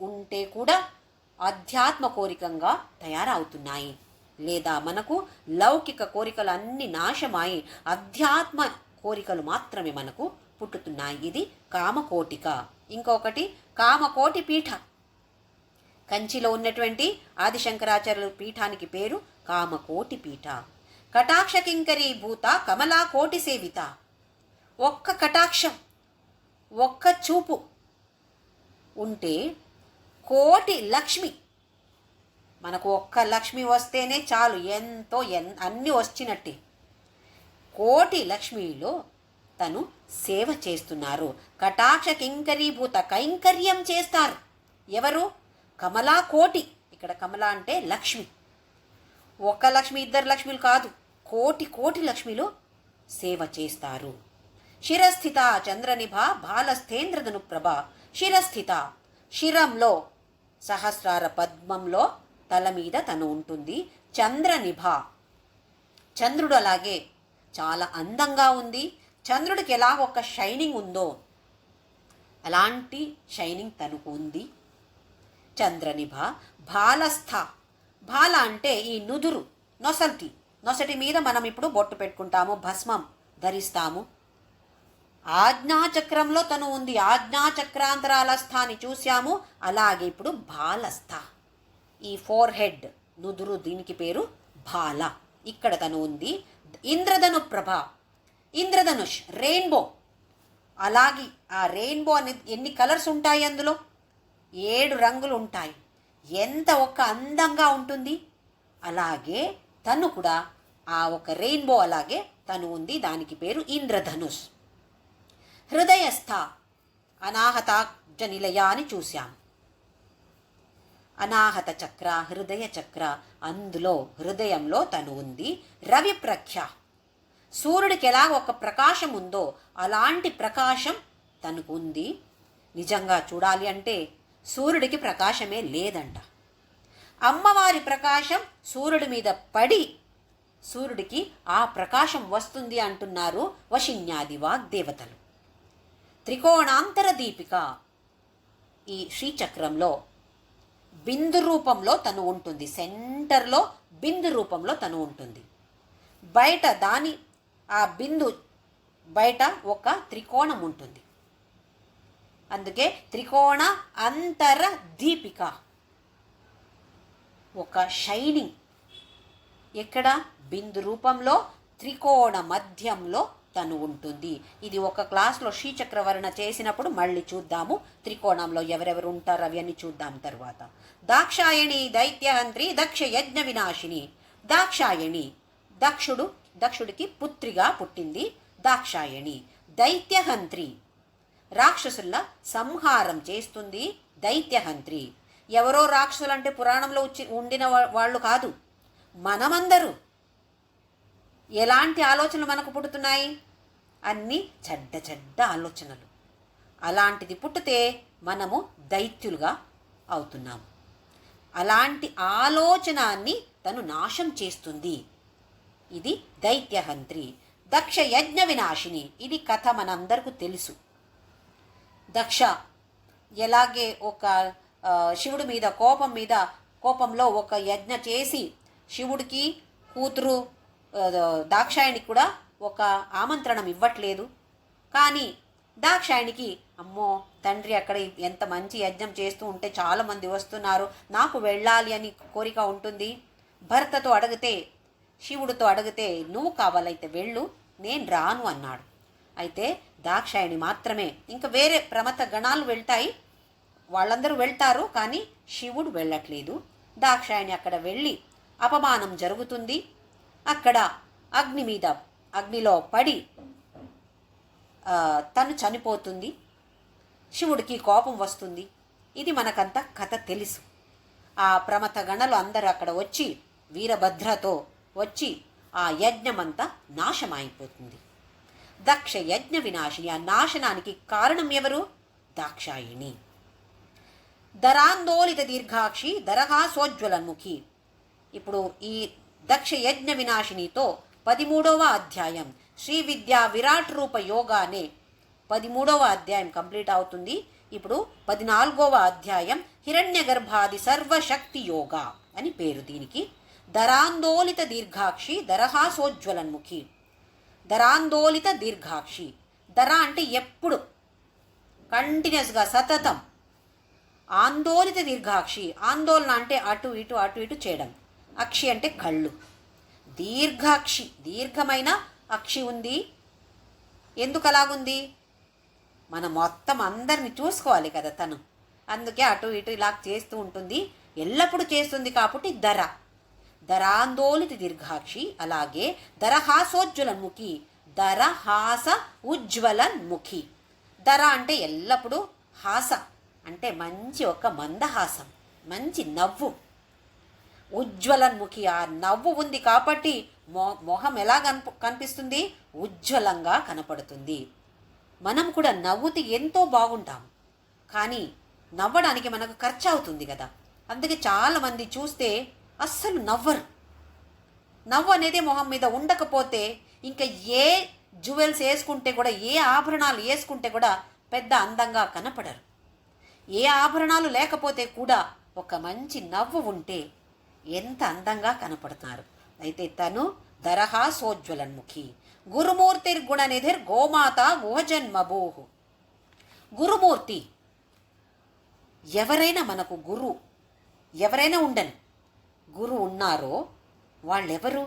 ఉంటే కూడా ఆధ్యాత్మ కోరికంగా తయారవుతున్నాయి. లేదా మనకు లౌకిక కోరికలు అన్నీ నాశమాయి అధ్యాత్మ కోరికలు మాత్రమే మనకు పుట్టుతున్నాయి. ఇది కామకోటిక. ఇంకొకటి కామకోటి పీఠ. కంచిలో ఉన్నటువంటి ఆదిశంకరాచార్యుల పీఠానికి పేరు కామకోటి పీఠ. కటాక్ష కింకరీ భూత కమలా కోటి సేవిత. ఒక్క కటాక్షం, ఒక్క చూపు ఉంటే కోటి లక్ష్మి. మనకు ఒక్క లక్ష్మి వస్తేనే చాలు, ఎంతో అన్నీ వచ్చినట్టే. కోటి లక్ష్మిలో తను సేవ చేస్తున్నారు. కటాక్ష కింకరీభూత కైంకర్యం చేస్తారు. ఎవరు? కమలా కోటి. ఇక్కడ కమలా అంటే లక్ష్మి. ఒక లక్ష్మి, ఇద్దరు లక్ష్మిలు కాదు, కోటి కోటి లక్ష్మిలు సేవ చేస్తారు. శిరస్థిత చంద్రనిభ బాలస్థేంద్రధను ప్రభ. శిరస్థిత, శిరంలో సహస్రార పద్మంలో తల మీద తను ఉంటుంది. చంద్రనిభ, చంద్రుడు అలాగే చాలా అందంగా ఉంది. చంద్రుడికి ఎలా ఒక షైనింగ్ ఉందో అలాంటి షైనింగ్ తనకు ఉంది. చంద్రనిభ బాలస్థ, బాల అంటే ఈ నుదురు, నొసటి మీద మనం ఇప్పుడు బొట్టు పెట్టుకుంటాము, భస్మం ధరిస్తాము. ఆజ్ఞాచక్రంలో తను ఉంది. ఆజ్ఞాచక్రాంతరాల స్థాని చూశాము. అలాగే ఇప్పుడు బాలస్థ, ఈ ఫోర్ హెడ్ నుదురు, దీనికి పేరు బాల. ఇక్కడ తను ఉంది. ఇంద్రధను ప్రభ, ఇంద్రధనుష్ రెయిన్బో. అలాగే ఆ రెయిన్బో అనేది ఎన్ని కలర్స్ ఉంటాయి, అందులో 7 రంగులు ఉంటాయి. ఎంత ఒక అందంగా ఉంటుంది. అలాగే తను కూడా ఆ ఒక రెయిన్బో అలాగే తను ఉంది. దానికి పేరు ఇంద్రధనుష్. హృదయస్థ అనాహతాబ్జ నిలయ అని చూశాం. అనాహత చక్ర, హృదయ చక్ర, అందులో హృదయంలో తను ఉంది. రవి ప్రఖ్య, సూర్యుడికి ఎలా ఒక ప్రకాశం ఉందో అలాంటి ప్రకాశం తనకు ఉంది. నిజంగా చూడాలి అంటే సూర్యుడికి ప్రకాశమే లేదంట. అమ్మవారి ప్రకాశం సూర్యుడి మీద పడి సూర్యుడికి ఆ ప్రకాశం వస్తుంది అంటున్నారు వశిన్యాది వాగ్దేవతలు. త్రికోణాంతర దీపిక, ఈ శ్రీచక్రంలో బిందు రూపంలో తను ఉంటుంది. సెంటర్లో బిందు రూపంలో తను ఉంటుంది. బయట ఆ బిందు బయట ఒక త్రికోణం ఉంటుంది. అందుకే త్రికోణ అంతర దీపిక, ఒక షైనింగ్. ఎక్కడ? బిందు రూపంలో త్రికోణ మధ్యంలో తను ఉంటుంది. ఇది ఒక క్లాస్లో శ్రీచక్రవర్ణ చేసినప్పుడు మళ్ళీ చూద్దాము. త్రికోణంలో ఎవరెవరు ఉంటారు అవి అన్ని చూద్దాం తర్వాత. దాక్షాయణి దైత్యహంత్రి దక్ష యజ్ఞ వినాశిని. దాక్షాయణి, దక్షుడికి పుత్రిగా పుట్టింది దాక్షాయణి. దైత్యహంత్రి, రాక్షసుల సంహారం చేస్తుంది. దైత్యహంత్రి ఎవరో రాక్షసులంటే పురాణంలో ఉండిన వాళ్ళు కాదు, మనమందరూ. ఎలాంటి ఆలోచనలు మనకు పుట్టుతున్నాయి? అన్నీ చెడ్డ ఆలోచనలు. అలాంటిది పుట్టితే మనము దైత్యులుగా అవుతున్నాము. అలాంటి ఆలోచనాన్ని తను నాశం చేస్తుంది. ఇది దైత్యహంత్రి. దక్ష యజ్ఞ వినాశిని, ఇది కథ మనందరికీ తెలుసు. దక్ష ఎలాగే ఒక శివుడి మీద కోపంలో ఒక యజ్ఞ చేసి శివుడికి కూతురు దాక్షాయణికి కూడా ఒక ఆమంత్రణం ఇవ్వట్లేదు. కానీ దాక్షాయణికి అమ్మో తండ్రి అక్కడ ఎంత మంచి యజ్ఞం చేస్తూ ఉంటే చాలామంది వస్తున్నారు, నాకు వెళ్ళాలి అని కోరిక ఉంటుంది. భర్తతో అడిగితే, శివుడితో అడిగితే, నువ్వు కావాలైతే వెళ్ళు, నేను రాను అన్నాడు. అయితే దాక్షాయణి మాత్రమే, ఇంకా వేరే ప్రమథ గణాలు వెళ్తాయి, వాళ్ళందరూ వెళ్తారు, కానీ శివుడు వెళ్ళట్లేదు. దాక్షాయణి అక్కడ వెళ్ళి అపమానం జరుగుతుంది. అక్కడ అగ్నిలో పడి తను చనిపోతుంది. శివుడికి కోపం వస్తుంది. ఇది మనకంతా కథ తెలుసు. ఆ ప్రమథ గణలు అందరూ అక్కడ వచ్చి వీరభద్రతో వచ్చి ఆ యజ్ఞమంతా నాశమైపోతుంది. దక్ష యజ్ఞ వినాశిని, ఆ నాశనానికి కారణం ఎవరు? దాక్షాయిణి. దరాందోళిత దీర్ఘాక్షి దరహా సోజ్వలన్ముఖి. ఇప్పుడు ఈ దక్ష యజ్ఞ వినాశినితో 13వ అధ్యాయం శ్రీ విద్యా విరాట్ రూప యోగానే 13వ అధ్యాయం కంప్లీట్ అవుతుంది. ఇప్పుడు 14వ అధ్యాయం హిరణ్య గర్భాది సర్వశక్తి యోగా అని పేరు దీనికి. దరాందోళిత దీర్ఘాక్షి దరహా సోజ్వలన్ముఖి. దరాందోళిత దీర్ఘాక్షి, దర అంటే ఎప్పుడు, కంటిన్యూస్గా, సతతం. ఆందోళిత దీర్ఘాక్షి, ఆందోళన అంటే అటు ఇటు చేయడం. అక్షి అంటే కళ్ళు. దీర్ఘాక్షి, దీర్ఘమైన అక్షి ఉంది. ఎందుకు అలాగుంది? మనం మొత్తం అందరిని చూసుకోవాలి కదా తను, అందుకే అటు ఇటు ఇలా చేస్తూ ఉంటుంది, ఎల్లప్పుడూ చేస్తుంది కాబట్టి దర. దరాందోళిత దీర్ఘాక్షి, అలాగే దరహాసోజ్వలన్ముఖి, దరహాస ఉజ్వలన్ముఖి. దర అంటే ఎల్లప్పుడూ, హాస అంటే మంచి ఒక మందహాసం, మంచి నవ్వు. ఉజ్వలన్ముఖి, ఆ నవ్వు ఉంది కాబట్టి మొహం ఎలా కనిపిస్తుంది? ఉజ్వలంగా కనపడుతుంది. మనం కూడా నవ్వుతే ఎంతో బాగుంటాం, కానీ నవ్వడానికి మనకు ఖర్చు అవుతుంది కదా. అందుకే చాలామంది చూస్తే అస్సలు నవ్వరు. నవ్వు అనేది మొహం మీద ఉండకపోతే ఇంకా ఏ జ్యువెల్స్ వేసుకుంటే కూడా, ఏ ఆభరణాలు వేసుకుంటే కూడా పెద్ద అందంగా కనపడరు. ఏ ఆభరణాలు లేకపోతే కూడా ఒక మంచి నవ్వు ఉంటే ఎంత అందంగా కనపడుతున్నారు. అయితే తను దరహాసోజ్వలన్ముఖి. గురుమూర్తిర్గుణనిధిర్ గోమాత గుహజన్మభూహు. గురుమూర్తి, ఎవరైనా మనకు ఎవరైనా ఉండని గురు ఉన్నారో వాళ్ళెవరు?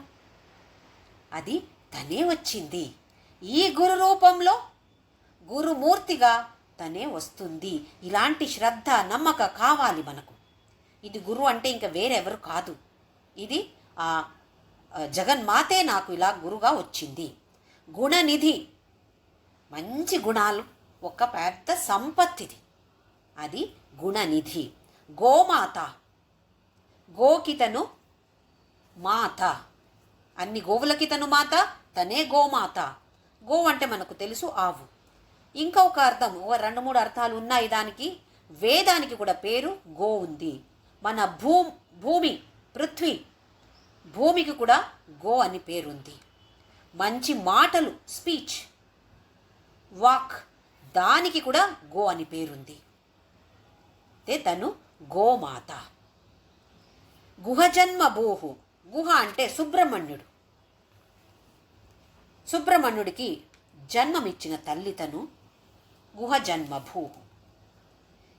అది తనే వచ్చింది. ఈ గురు రూపంలో గురుమూర్తిగా తనే వస్తుంది. ఇలాంటి శ్రద్ధ నమ్మక కావాలి మనకు. ఇది గురు అంటే ఇంకా వేరెవరు కాదు, ఇది ఆ జగన్మాతే నాకు ఇలా గురుగా వచ్చింది. గుణనిధి, మంచి గుణాలు, ఒక పెద్ద సంపత్తిది, అది గుణనిధి. గోమాత, గోకి తను మాత, అన్ని గోవులకి తను మాత, తనే గోమాత. గో అంటే మనకు తెలుసు ఆవు. ఇంకా ఒక అర్థం, 2-3 అర్థాలు ఉన్నాయి దానికి. వేదానికి కూడా పేరు గో ఉంది. మన భూమి, పృథ్వీ, భూమికి కూడా గో అని పేరుంది. మంచి మాటలు, స్పీచ్, వాక్, దానికి కూడా గో అని పేరుంది. తను గోమాత. గుహజన్మభూహు, గుహ అంటే సుబ్రహ్మణ్యుడు. సుబ్రహ్మణ్యుడికి జన్మమిచ్చిన తల్లి తను గుహజన్మభూహు.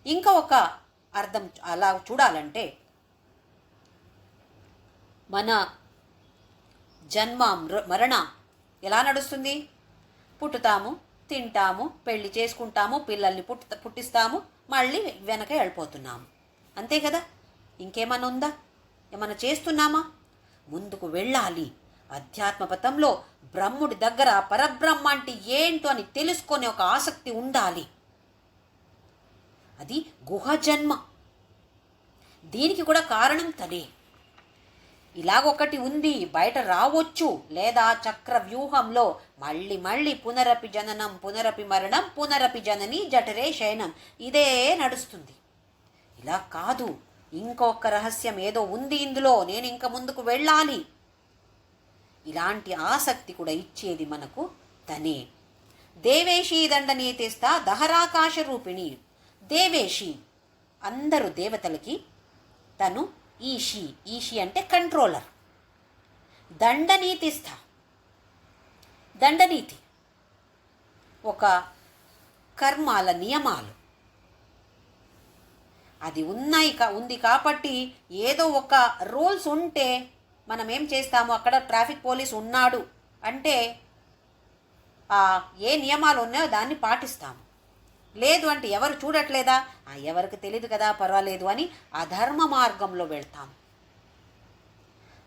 ఇంకా ఒక అర్థం అలా చూడాలంటే, మన జన్మ మరణ ఎలా నడుస్తుంది? పుట్టుతాము, తింటాము, పెళ్లి చేసుకుంటాము, పిల్లల్ని పుట్టిస్తాము, మళ్ళీ వెనక వెళ్ళిపోతున్నాము, అంతే కదా. ఇంకేమన్నా ఉందా? ఏమన్నా చేస్తున్నామా? ముందుకు వెళ్ళాలి. అధ్యాత్మ పథంలో బ్రహ్ముడి దగ్గర పరబ్రహ్మ అంటే ఏంటో అని తెలుసుకునే ఒక ఆసక్తి ఉండాలి. అది గుహజన్మ. దీనికి కూడా కారణం తనే. ఇలాగొకటి ఉంది, బయట రావచ్చు, లేదా చక్ర వ్యూహంలో మళ్ళీ మళ్ళీ పునరపి జననం, పునరపి మరణం, పునరపి జనని జఠరే శయనం, ఇదే నడుస్తుంది. ఇలా కాదు, ఇంకొక రహస్యం ఏదో ఉంది ఇందులో, నేను ఇంకా ముందుకు వెళ్ళాలి. ఇలాంటి ఆసక్తి కూడా ఇచ్చేది మనకు తనే. దేవేశీ దండనీతిస్తా దహరాకాశ రూపిణి. దేవేశి, అందరూ దేవతలకి తను ఈశి అంటే కంట్రోలర్. దండనీతిస్థ, దండనీతి ఒక కర్మాల నియమాలు, అది ఉంది కాబట్టి ఏదో ఒక రూల్స్ ఉంటే మనం ఏం చేస్తాము, అక్కడ ట్రాఫిక్ పోలీస్ ఉన్నాడు అంటే ఏ నియమాలు ఉన్నాయో దాన్ని పాటిస్తాము. లేదు అంటే ఎవరు చూడట్లేదా, ఎవరికి తెలియదు కదా పర్వాలేదు అని అధర్మ మార్గంలో వెళ్తాము.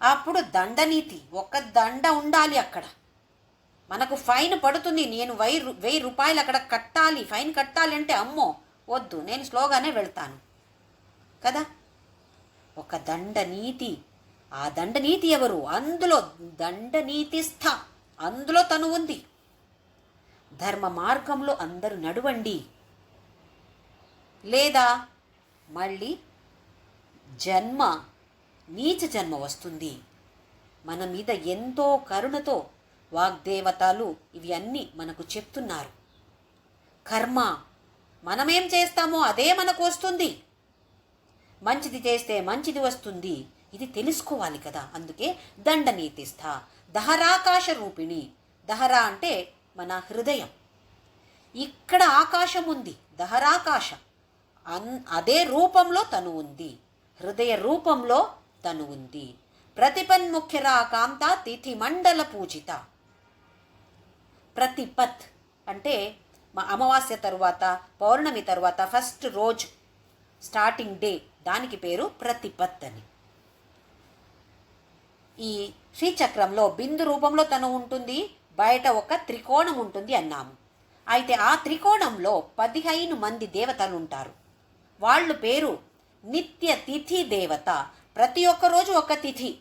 అప్పుడు దండనీతి, ఒక దండ ఉండాలి అక్కడ. మనకు ఫైన్ పడుతుంది, నేను 1000 రూపాయలు అక్కడ కట్టాలి, ఫైన్ కట్టాలి అంటే అమ్మో వద్దు, నేను స్లోగానే వెళ్తాను కదా. ఒక దండనీతి. ఆ దండనీతి ఎవరు? అందులో దండనీతిస్థ, అందులో తను ఉంది. ధర్మ మార్గంలో అందరూ నడవండి, లేదా మళ్ళీ నీచ జన్మ వస్తుంది. మన మీద ఎంతో కరుణతో వాగ్దేవతలు ఇవి అన్నీ మనకు చెప్తున్నారు. కర్మ, మనమేం చేస్తామో అదే మనకు వస్తుంది. మంచిది చేస్తే మంచిది వస్తుంది, ఇది తెలుసుకోవాలి కదా. అందుకే దండనీతిస్థ. దహరాకాశ రూపిణి. దహరా అంటే మన హృదయం. ఇక్కడ ఆకాశం ఉంది, దహరాకాశ. అదే రూపంలో తను ఉంది, హృదయ రూపంలో తను ఉంది. ప్రతిపన్ముఖ్యరా కాంత తిథి మండల పూజిత. ప్రతిపత్ అంటే అమావాస్య తరువాత, పౌర్ణమి తరువాత ఫస్ట్ రోజు, స్టార్టింగ్ డే, దానికి పేరు ప్రతిపత్ అని. ఈ శ్రీచక్రంలో బిందు రూపంలో తను ఉంటుంది, బయట ఒక త్రికోణం ఉంటుంది అన్నాము. అయితే ఆ త్రికోణంలో 15 మంది దేవతలు ఉంటారు. వాళ్ళు పేరు నిత్య తిథి దేవత. ప్రతి ఒక్క రోజు ఒక తిథి,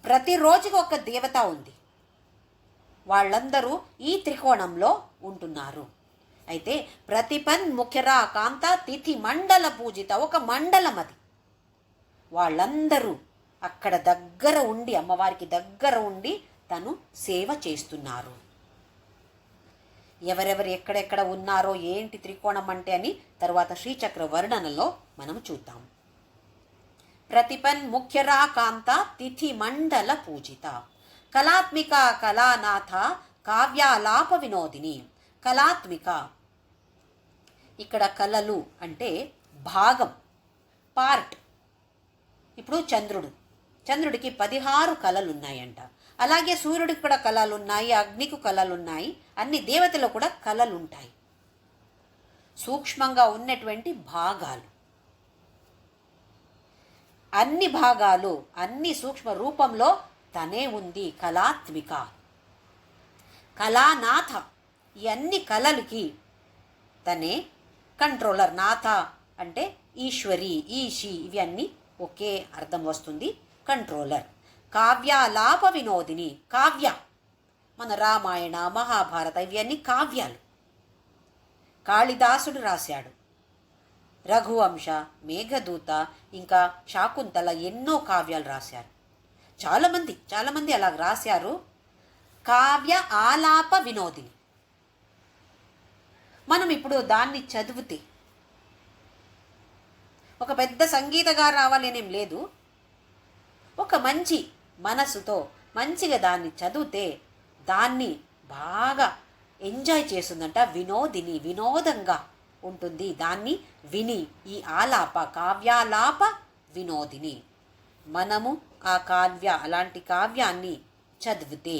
ప్రతిరోజుకి ఒక దేవత ఉంది. వాళ్ళందరూ ఈ త్రికోణంలో ఉంటున్నారు. అయితే ప్రతిపన్ ముఖ్యరా కాంత తిథి మండల పూజిత, ఒక మండలం అది. వాళ్ళందరూ అక్కడ దగ్గర ఉండి, అమ్మవారికి దగ్గర ఉండి తను సేవ చేస్తున్నారు. ఎవరెవరు ఎక్కడెక్కడ ఉన్నారో ఏంటి త్రికోణం అంటే అని తర్వాత శ్రీచక్ర వర్ణనలో మనం చూద్దాం. ప్రతిపన్ ముఖ్యరా కాంత తిథి మండల పూజిత, కళాత్మిక కళానాథ కావ్యాలాప వినోదిని. కళాత్మిక, ఇక్కడ కళలు అంటే భాగం, పార్ట్. ఇప్పుడు చంద్రుడికి 16 కళలు ఉన్నాయంట. అలాగే సూర్యుడికి కూడా కళలు ఉన్నాయి, అగ్నికి కళలు ఉన్నాయి, అన్ని దేవతలు కూడా కళలు ఉంటాయి. సూక్ష్మంగా ఉన్నటువంటి భాగాలు, అన్ని భాగాలు అన్ని సూక్ష్మ రూపంలో తనే ఉంది. కళాత్మిక, కళానాథ, ఈ అన్ని కళలకి తనే కంట్రోలర్. నాథ అంటే ఈశ్వరి, ఈశి, ఇవి అన్నీ ఒకే అర్థం వస్తుంది. కంట్రోలర్. కావ్యాలాప వినోదిని, కావ్య, మన రామాయణ మహాభారత ఇవన్నీ కావ్యాలు. కాళిదాసుడు రాశాడు. రఘువంశ, మేఘదూత, ఇంకా శాకుంతల ఎన్నో కావ్యాలు రాశారు. చాలామంది అలా రాశారు. కావ్య ఆలాప వినోదిని. మనం ఇప్పుడు దాన్ని చదివితే ఒక పెద్ద సంగీతగారు రావాలి అనేం లేదు. ఒక మంచి మనసుతో మంచిగా దాన్ని చదివితే దాన్ని బాగా ఎంజాయ్ చేస్తుందంట. వినోదిని, వినోదంగా ఉంటుంది. దాన్ని విని ఈ ఆలాప, కావ్యాలాప వినోదిని. మనము అలాంటి కావ్యాన్ని చదివితే,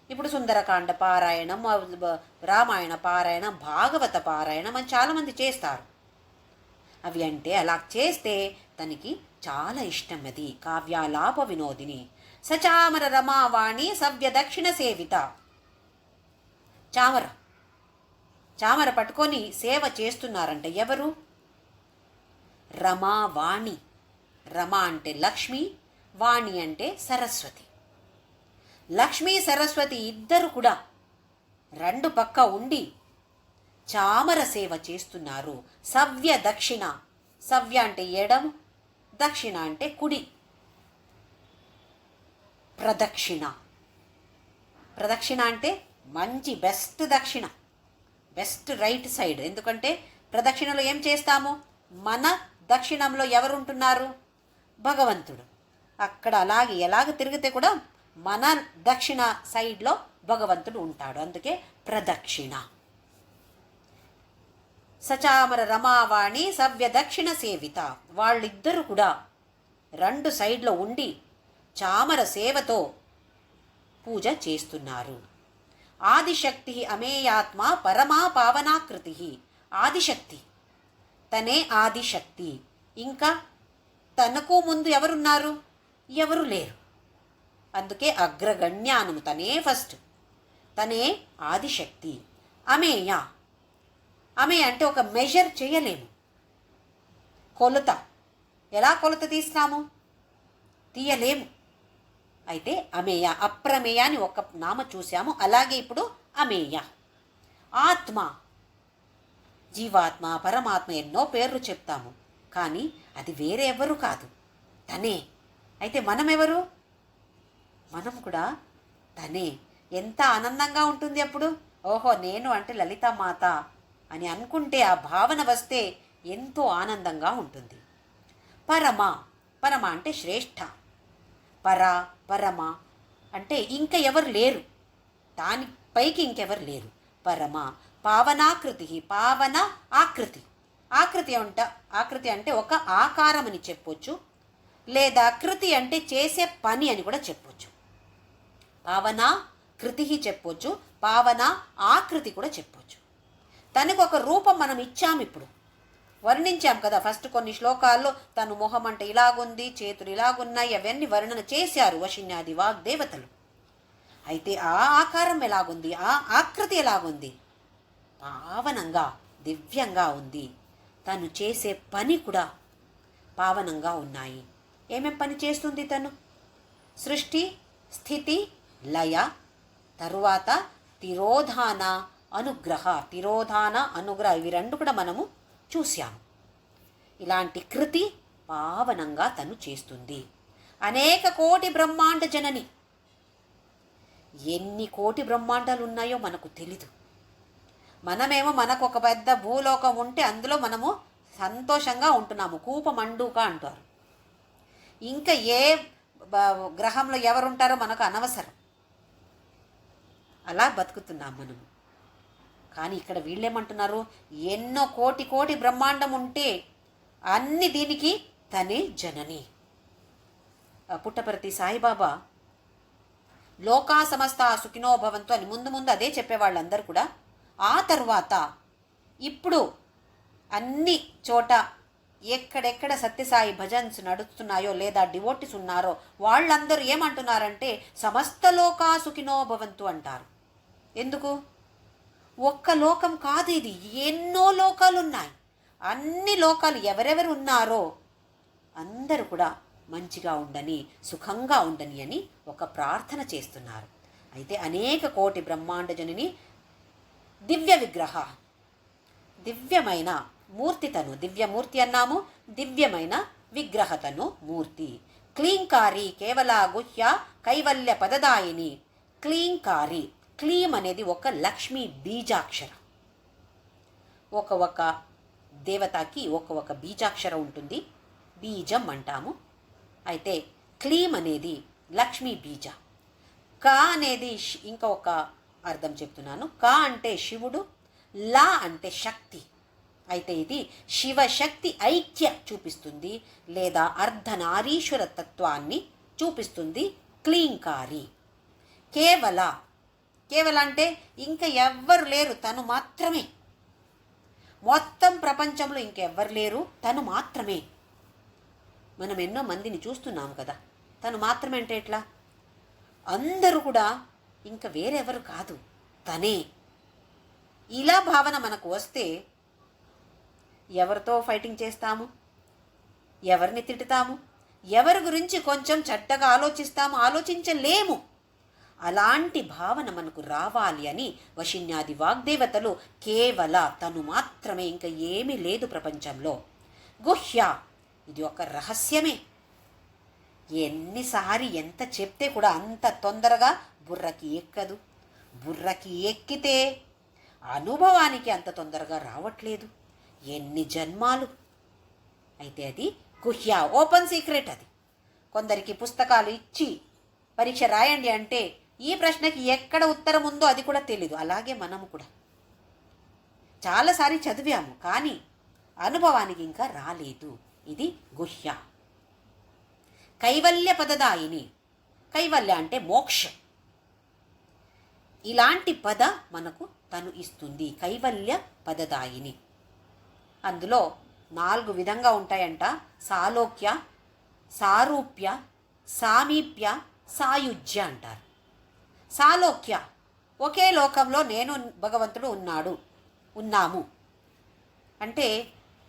ఇప్పుడు సుందరకాండ పారాయణం, రామాయణ పారాయణం, భాగవత పారాయణం అని చాలామంది చేస్తారు. అవి అంటే అలా చేస్తే తనకి చాలా ఇష్టం. అది కావ్యాలాప వినోదిని. సచామర రమావాణి సవ్య దక్షిణ సేవిత. చామర పట్టుకొని సేవ చేస్తున్నారంట. ఎవరు? రమావాణి. రమ అంటే లక్ష్మి, వాణి అంటే సరస్వతి. లక్ష్మీ సరస్వతి ఇద్దరు కూడా రెండు పక్క ఉండి చామర సేవ చేస్తున్నారు. సవ్య దక్షిణ. సవ్య అంటే ఎడము, దక్షిణ అంటే కుడి. ప్రదక్షిణ అంటే మంచి బెస్ట్ దక్షిణ, బెస్ట్ రైట్ సైడ్. ఎందుకంటే ప్రదక్షిణలో ఏం చేస్తాము? మన దక్షిణంలో ఎవరుంటున్నారు? భగవంతుడు. అక్కడ ఎలాగ తిరిగితే కూడా మన దక్షిణ సైడ్లో భగవంతుడు ఉంటాడు. అందుకే ప్రదక్షిణ. సచామర రమావాణి సవ్య దక్షిణ సేవిత. వాళ్ళిద్దరూ కూడా రెండు సైడ్లో ఉండి చామర సేవతో పూజ చేస్తున్నారు. ఆదిశక్తి అమేయాత్మ పరమా పావనాకృతి. ఆదిశక్తి, తనే ఆదిశక్తి. ఇంకా తనకు ముందు ఎవరున్నారు? ఎవరు లేరు. అందుకే అగ్రగణ్యానము, తనే ఫస్ట్, తనే ఆదిశక్తి. అమేయ. అమేయ అంటే ఒక మెజర్ చేయలేము, కొలత. ఎలా కొలత తీస్తాము? తీయలేము. అయితే అమేయ. అప్రమేయ అని ఒక నామ చూసాము. అలాగే ఇప్పుడు అమేయ. ఆత్మ, జీవాత్మ, పరమాత్మ ఎన్నో పేర్లు చెప్తాము, కానీ అది వేరే ఎవరు కాదు, తనే. అయితే మనం ఎవరు? మనం కూడా తనే. ఎంత ఆనందంగా ఉంటుంది అప్పుడు. ఓహో, నేను అంటే లలితామాత అని అనుకుంటే, ఆ భావన వస్తే ఎంతో ఆనందంగా ఉంటుంది. పరమ. పరమ అంటే శ్రేష్ఠ. పరమ అంటే ఇంకా ఎవరు లేరు, దాని పైకి ఇంకెవరు లేరు. పరమ. పావనాకృతి. పావన ఆకృతి. ఆకృతి అంటే ఒక ఆకారం అని చెప్పొచ్చు, లేదా కృతి అంటే చేసే పని అని కూడా చెప్పొచ్చు. పావన కృతి చెప్పొచ్చు, పావన ఆకృతి కూడా చెప్పొచ్చు. తనకు ఒక రూపం మనం ఇచ్చాము. ఇప్పుడు వర్ణించాం కదా ఫస్ట్ కొన్ని శ్లోకాల్లో. తను మొహం అంటే ఇలాగుంది, చేతులు ఇలాగున్నాయి, అవన్నీ వర్ణన చేశారు వశిన్యాది వాగ్దేవతలు. అయితే ఆ ఆకారం ఎలాగుంది, ఆ ఆకృతి ఎలాగుంది? పావనంగా, దివ్యంగా ఉంది. తను చేసే పని కూడా పావనంగా ఉన్నాయి. ఏమేం పని చేస్తుంది తను? సృష్టి, స్థితి, లయ, తరువాత తిరోధాన, అనుగ్రహ. తిరోధాన, అనుగ్రహ ఇవి రెండు కూడా మనము చూశాము. ఇలాంటి కృతి పావనంగా తను చేస్తుంది. అనేక కోటి బ్రహ్మాండ జనని. ఎన్ని కోటి బ్రహ్మాండాలు ఉన్నాయో మనకు తెలీదు. మనమేమో మనకు ఒక పెద్ద భూలోకం ఉంటే అందులో మనము సంతోషంగా ఉంటున్నాము. కూపమండూక అంటారు. ఇంకా ఏ గ్రహంలో ఎవరుంటారో మనకు అనవసరం, అలా బతుకుతున్నాం మనము. కానీ ఇక్కడ వీళ్ళేమంటున్నారు, ఎన్నో కోటి కోటి బ్రహ్మాండం ఉంటే అన్ని దీనికి తనే జనని. పుట్టపర్తి సాయిబాబా లోకా సమస్త సుఖినో భవంతు అని ముందు ముందు అదే చెప్పేవాళ్ళందరూ కూడా. ఆ తర్వాత ఇప్పుడు అన్ని చోట ఎక్కడెక్కడ సత్యసాయి భజన్స్ నడుస్తున్నాయో లేదా డివోటీస్ ఉన్నారో వాళ్ళందరూ ఏమంటున్నారంటే సమస్త లోకా సుఖినో భవంతు అంటారు. ఎందుకు? ఒక్క లోకం కాదు ఇది, ఎన్నో లోకాలు ఉన్నాయి. అన్ని లోకాలు ఎవరెవరు ఉన్నారో అందరూ కూడా మంచిగా ఉండని, సుఖంగా ఉండని అని ఒక ప్రార్థన చేస్తున్నారు. అయితే అనేక కోటి బ్రహ్మాండ జనని దివ్య విగ్రహ, దివ్యమైన మూర్తితను, దివ్యమూర్తి అన్నాము, దివ్యమైన విగ్రహతను మూర్తి. క్లీంకారి కేవల గుహ్య కైవల్య పదదాయిని. క్లీంకారి, క్లీం అనేది ఒక లక్ష్మీ బీజాక్షరం. ఒక దేవతకి ఒక బీజాక్షరం ఉంటుంది, బీజం అంటాము. అయితే క్లీం అనేది లక్ష్మీ బీజ. క అనేది ఇంకొక అర్థం చెప్తున్నాను. క అంటే శివుడు, లా అంటే శక్తి. అయితే ఇది శివశక్తి ఐక్య చూపిస్తుంది లేదా అర్ధనారీశ్వర తత్వాన్ని చూపిస్తుంది క్లీంకారి. కేవల, కేవల అంటే ఇంకా ఎవ్వరు లేరు, తను మాత్రమే. మొత్తం ప్రపంచంలో ఇంకెవ్వరు లేరు, తను మాత్రమే. మనం ఎన్నో మందిని చూస్తున్నాం కదా, తను మాత్రమే అంటే ఎట్లా? అందరూ కూడా ఇంకా వేరెవరు కాదు, తనే. ఇలా భావన మనకు వస్తే ఎవరితో ఫైటింగ్ చేస్తాము, ఎవరిని తిట్టుతాము, ఎవరి గురించి కొంచెం చెడ్డగా ఆలోచించలేము. అలాంటి భావన మనకు రావాలి అని వశిన్యాది వాగ్దేవతలు కేవల తను మాత్రమే, ఇంకా ఏమీ లేదు ప్రపంచంలో. గుహ్య, ఇది ఒక రహస్యమే. ఎన్నిసారి ఎంత చెప్తే కూడా అంత తొందరగా బుర్రకి ఎక్కదు. బుర్రకి ఎక్కితే అనుభవానికి అంత తొందరగా రావట్లేదు. ఎన్ని జన్మాలు. అయితే అది గుహ్య, ఓపెన్ సీక్రెట్. అది కొందరికి పుస్తకాలు ఇచ్చి పరీక్ష రాయండి అంటే ఈ ప్రశ్నకి ఎక్కడ ఉత్తరం ఉందో అది కూడా తెలీదు. అలాగే మనము కూడా చాలాసారి చదివాము కానీ అనుభవానికి ఇంకా రాలేదు. ఇది గుహ్య. కైవల్య పదదాయిని, కైవల్య అంటే మోక్షం. ఇలాంటి పద మనకు తను ఇస్తుంది, కైవల్య పదదాయిని. అందులో 4 విధంగా ఉంటాయంట. సాలోక్య, సారూప్య, సామీప్య, సాయుజ్య అంటారు. సాలోక్య, ఒకే లోకంలో నేను భగవంతుడు ఉన్నాము అంటే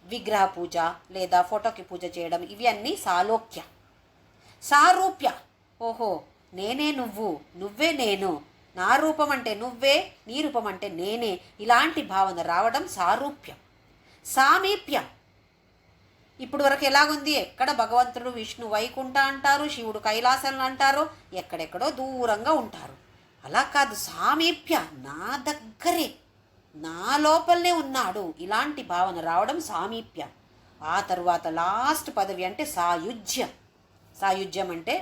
విగ్రహ పూజ లేదా ఫోటోకి పూజ చేయడం, ఇవి అన్నీ సాలోక్య. సారూప్య, ఓహో నేనే నువ్వు, నువ్వే నేను, నా రూపం అంటే నువ్వే, నీ రూపం అంటే నేనే, ఇలాంటి భావన రావడం సారూప్యం. సామీప్యం, ఇప్పుడు వరకు ఎలాగుంది, ఎక్కడ భగవంతుడు విష్ణు వైకుంఠ అంటారు, శివుడు కైలాసం అంటారు, ఎక్కడెక్కడో దూరంగా ఉంటారు. అలా కాదు, సామీప్య, నా దగ్గరే, నా లోపలనే ఉన్నాడు, ఇలాంటి భావన రావడం సామీప్య. ఆ తరువాత లాస్ట్ పదవి అంటే సాయుజ్యం. సాయుజ్యం అంటే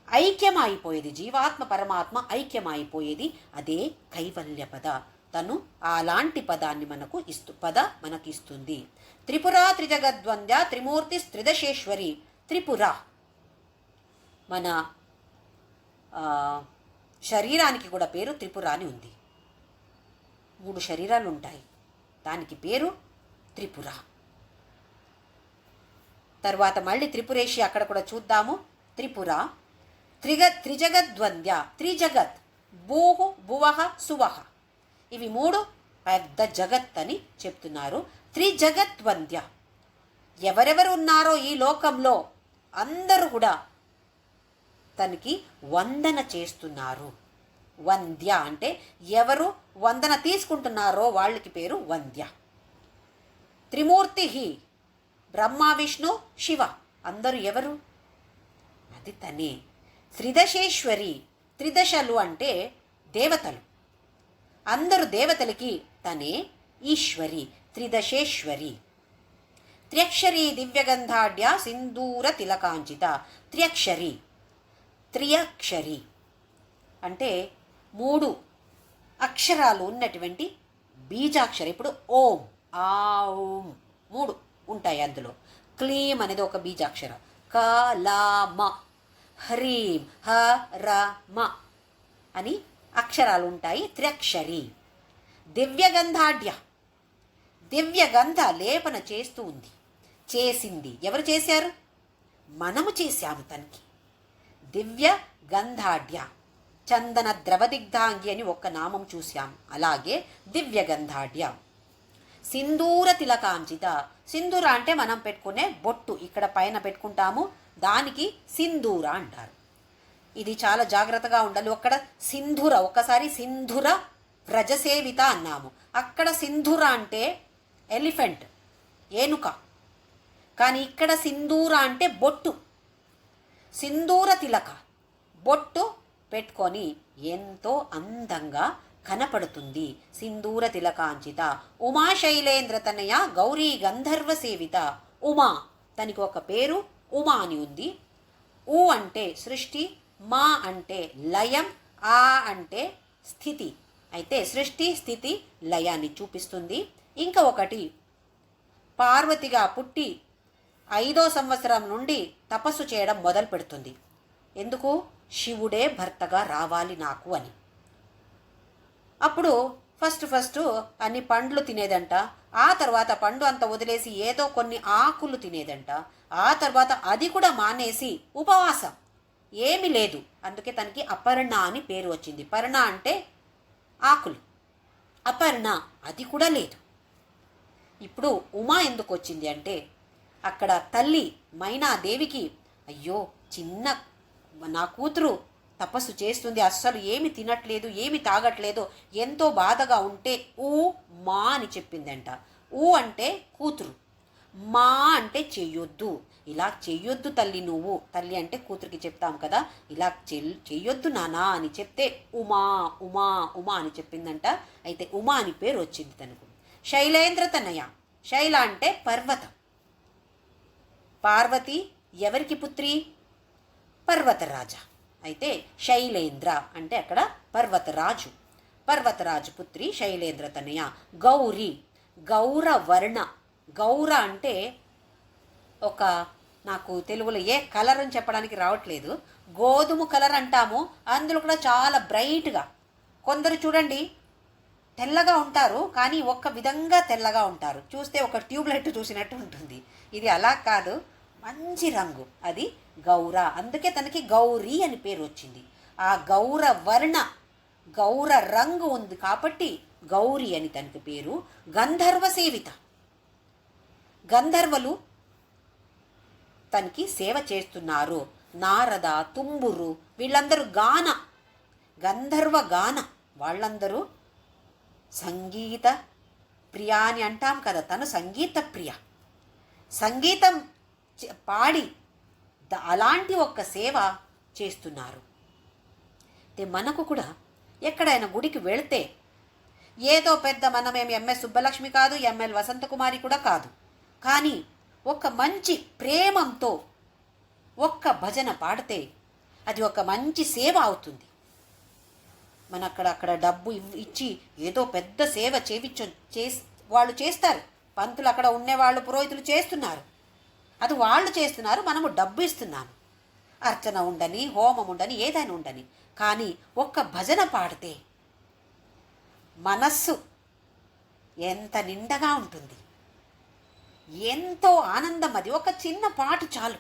ఐక్యమైపోయేది, జీవాత్మ పరమాత్మ ఐక్యమైపోయేది, అదే కైవల్య పద. తను అలాంటి పదాన్ని మనకిస్తుంది. త్రిపుర త్రిజగద్వంద్య త్రిమూర్తి త్రిదశేశ్వరి. త్రిపుర మన శరీరానికి కూడా పేరు త్రిపుర అని ఉంది. 3 శరీరాలు ఉంటాయి, దానికి పేరు త్రిపుర. తర్వాత మళ్ళీ త్రిపురేషి అక్కడ కూడా చూద్దాము. త్రిపుర, త్రిజగద్వంద్య, త్రిజగత్, భూహు భువః సువః, ఇవి మూడు పెద్ద జగత్ అని చెప్తున్నారు. త్రిజగద్వంద్య, ఎవరెవరు ఉన్నారో ఈ లోకంలో అందరూ కూడా తనకి వందన చేస్తున్నారు. వంద్య అంటే ఎవరు వందన తీసుకుంటున్నారో వాళ్ళకి పేరు వంద్య. త్రిమూర్తి, బ్రహ్మ విష్ణు శివ, అందరూ ఎవరు? అది తనే. త్రిదశేశ్వరి, త్రిదశలు అంటే దేవతలు, అందరూ దేవతలకి తనే ఈశ్వరి, త్రిదశేశ్వరి. త్ర్యక్షరి దివ్యగంధాఢ్య సింధూర తిలకాంచిత, త్ర్యక్షరి, త్రియక్షరి అంటే 3 అక్షరాలు ఉన్నటువంటి బీజాక్షరి. ఇప్పుడు ఓం, ఆ ఓం 3 ఉంటాయి అందులో. క్లీం అనేది ఒక బీజాక్షరం. క లా మ, హ్రీం హ ర మ అని అక్షరాలు ఉంటాయి. త్ర్యక్షరి. దివ్యగంధాఢ్య, దివ్యగంధ లేపన చేస్తూ ఉంది, చేసింది. ఎవరు చేశారు? మనము చేశాము తనకి. దివ్య గంధాఢ్య, చందన ద్రవదిగ్ధాంగి అని ఒక నామం చూశాము. అలాగే దివ్యగంధాఢ్య. సింధూర తిలకాంచిత, సింధూర అంటే మనం పెట్టుకునే బొట్టు, ఇక్కడ పైన పెట్టుకుంటాము, దానికి సింధూర అంటారు. ఇది చాలా జాగ్రత్తగా ఉండాలి. అక్కడ సింధుర, ఒక్కసారి సింధుర వ్రజసేవిత అన్నాము. అక్కడ సింధుర అంటే ఎలిఫెంట్, ఏనుక. కానీ ఇక్కడ సింధూర అంటే బొట్టు. సింధూర తిలక, బొట్టు పెట్టుకొని ఎంతో అందంగా కనపడుతుంది. సింధూర తిలకాంచిత. ఉమాశైలేంద్ర తనయ గౌరీ గంధర్వ సేవిత. ఉమా, తనకి ఒక పేరు ఉమా అని ఉంది. ఊ అంటే సృష్టి, మా అంటే లయం, ఆ అంటే స్థితి. అయితే సృష్టి స్థితి లయాన్ని చూపిస్తుంది. ఇంకా ఒకటి, పార్వతిగా పుట్టి 5వ సంవత్సరం నుండి తపస్సు చేయడం మొదలు పెడుతుంది. ఎందుకు? శివుడే భర్తగా రావాలి నాకు అని. అప్పుడు ఫస్ట్ అన్ని పండ్లు తినేదంట. ఆ తర్వాత పండు అంత వదిలేసి ఏదో కొన్ని ఆకులు తినేదంట. ఆ తర్వాత అది కూడా మానేసి ఉపవాసం, ఏమీ లేదు. అందుకే తనకి అపర్ణ అని పేరు వచ్చింది. పర్ణ అంటే ఆకులు, అపర్ణ అది కూడా లేదు. ఇప్పుడు ఉమా ఎందుకు వచ్చింది అంటే, అక్కడ తల్లి మైనాదేవికి అయ్యో చిన్న నా కూతురు తపస్సు చేస్తుంది, అస్సలు ఏమి తినట్లేదు, ఏమి తాగట్లేదు, ఎంతో బాధగా ఉంటే ఊ మా అని చెప్పిందంట. ఊ అంటే కూతురు, మా అంటే చెయ్యొద్దు, ఇలా చెయ్యొద్దు తల్లి నువ్వు. తల్లి అంటే కూతురికి చెప్తాం కదా, ఇలా చెయ్యొద్దు నానా అని చెప్తే ఉమా ఉమా ఉమా అని చెప్పిందంట. అయితే ఉమా అని పేరు వచ్చింది తనకు. శైలేంద్ర తనయ, శైల అంటే పర్వతం. పార్వతి ఎవరికి పుత్రి? పర్వతరాజ. అయితే శైలేంద్ర అంటే అక్కడ పర్వతరాజు, పర్వతరాజు పుత్రి శైలేంద్ర తనయ. గౌరీ, గౌరవర్ణ. గౌర అంటే ఒక, నాకు తెలుగులో ఏ కలర్ అని చెప్పడానికి రావట్లేదు, గోధుమ కలర్ అంటాము. అందులో కూడా చాలా బ్రైట్గా, కొందరు చూడండి తెల్లగా ఉంటారు కానీ ఒక్క విధంగా తెల్లగా ఉంటారు, చూస్తే ఒక ట్యూబ్లైట్ చూసినట్టు ఉంటుంది. ఇది అలా కాదు, మంచి రంగు, అది గౌర. అందుకే తనకి గౌరీ అని పేరు వచ్చింది. ఆ గౌర వర్ణ, గౌర రంగు ఉంది కాబట్టి గౌరీ అని తనకి పేరు. గంధర్వ సేవిత, గంధర్వలు తనకి సేవ చేస్తున్నారు. నారద, తుంబురు వీళ్ళందరూ గాన, గంధర్వ గాన, వాళ్ళందరూ సంగీత ప్రియ అని అంటాం కదా, తను సంగీత ప్రియ, సంగీతం పాడి అలాంటి ఒక్క సేవ చేస్తున్నారు. మనకు కూడా ఎక్కడైనా గుడికి వెళితే ఏదో పెద్ద మనమేమి ఎంఎస్ సుబ్బలక్ష్మి కాదు, ఎంఎల్ వసంతకుమారి కూడా కాదు, కానీ ఒక మంచి ప్రేమంతో ఒక్క భజన పాడితే అది ఒక మంచి సేవ అవుతుంది. మన అక్కడ డబ్బు ఇచ్చి ఏదో పెద్ద సేవ వాళ్ళు చేస్తారు. పంతులు అక్కడ ఉండేవాళ్ళు, పురోహితులు చేస్తున్నారు, అది వాళ్ళు చేస్తున్నారు, మనము డబ్బు ఇస్తున్నాము. అర్చన ఉండని, హోమం ఉండని, ఏదైనా ఉండని, కానీ ఒక్క భజన పాడితే మనస్సు ఎంత నిండగా ఉంటుంది. ఎంతో ఆనందం. అది ఒక చిన్న పాట చాలు.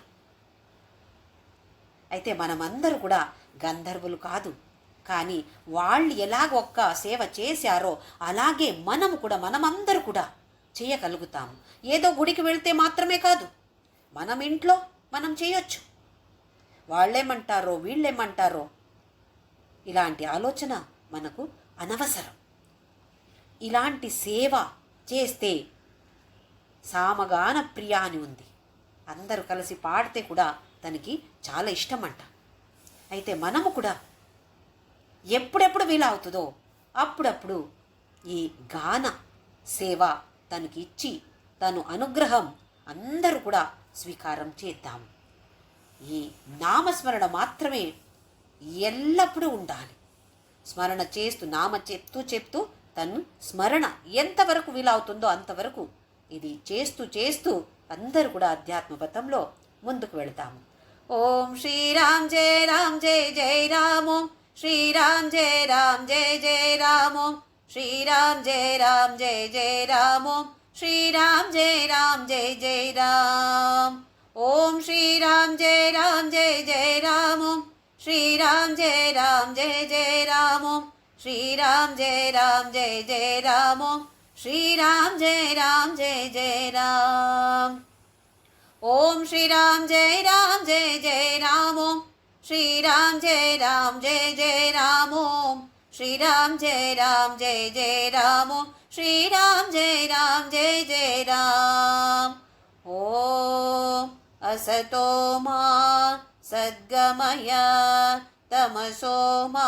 అయితే మనమందరూ కూడా గంధర్వులు కాదు, కానీ వాళ్ళు ఎలాగ ఒక్క సేవ చేశారో అలాగే మనమందరూ కూడా చేయగలుగుతాము. ఏదో గుడికి వెళ్తే మాత్రమే కాదు, మనం ఇంట్లో మనం చేయొచ్చు. వాళ్ళేమంటారో వీళ్ళేమంటారో ఇలాంటి ఆలోచన మనకు అనవసరం. ఇలాంటి సేవ చేస్తే సామగాన ప్రియ అని ఉంది, అందరూ కలిసి పాడితే కూడా తనకి చాలా ఇష్టమంట. అయితే మనము కూడా ఎప్పుడెప్పుడు వీలవుతుందో అప్పుడప్పుడు ఈ గాన సేవ తనకి ఇచ్చి తను అనుగ్రహం అందరూ కూడా స్వీకారం చేద్దాము. ఈ నామస్మరణ మాత్రమే ఎల్లప్పుడూ ఉండాలి. స్మరణ చేస్తూ చెప్తూ తను స్మరణ ఎంతవరకు వీలవుతుందో అంతవరకు ఇది చేస్తూ చేస్తూ అందరూ కూడా అధ్యాత్మ పథంలో ముందుకు వెళతాము. ఓం శ్రీరామ్ జయ రామ్ జయ జయ రామ్. ఓం శ్రీరామ్ జయ రామ్ జయ జయ రామ్. ఓం శ్రీరామ్ జయ రామ్ జయ జయ రామ్. ఓం శ్రీరామ్ జయ రామ్ జయ జయ రామ్. ఓం శ్రీరామ్ జయ రామ్ జయ జయ రామ్. ఓం శ్రీరామ్ జయ రామ్ జయ జయ రామ్. ఓం శ్రీరామ్ జయ రామ్ జయ జయ రామ్. ఓం శ్రీరామ్ జయ రామ్ జయ జయ రామ్. ఓం శ్రీరామ్ జయ రామ్ జయ జయ రామ్. ఓం శ్రీరామ్ జయ రామ్ జయ జయ రామ్. ఓం శ్రీరామ్ జయ రామ్ జయ జయ రామ్. ఓం శ్రీరామ్ జయ రామ్ జయ జయ రామ్. ఓం असतो मा सद्गमय तमसो मा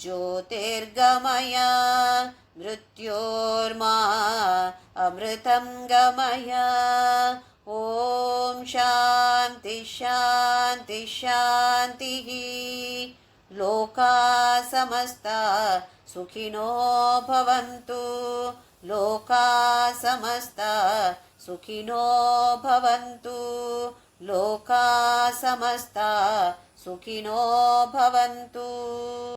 ज्योतिर्गमय मृत्योर्मा अमृतं गमय. ॐ शान्ति शान्ति शान्तिः. लोका समस्ता सुखिनो भवन्तु. लोका समस्ता सुखिनो भवन्तु. लोका समस्ता सुखिनो भवन्तु.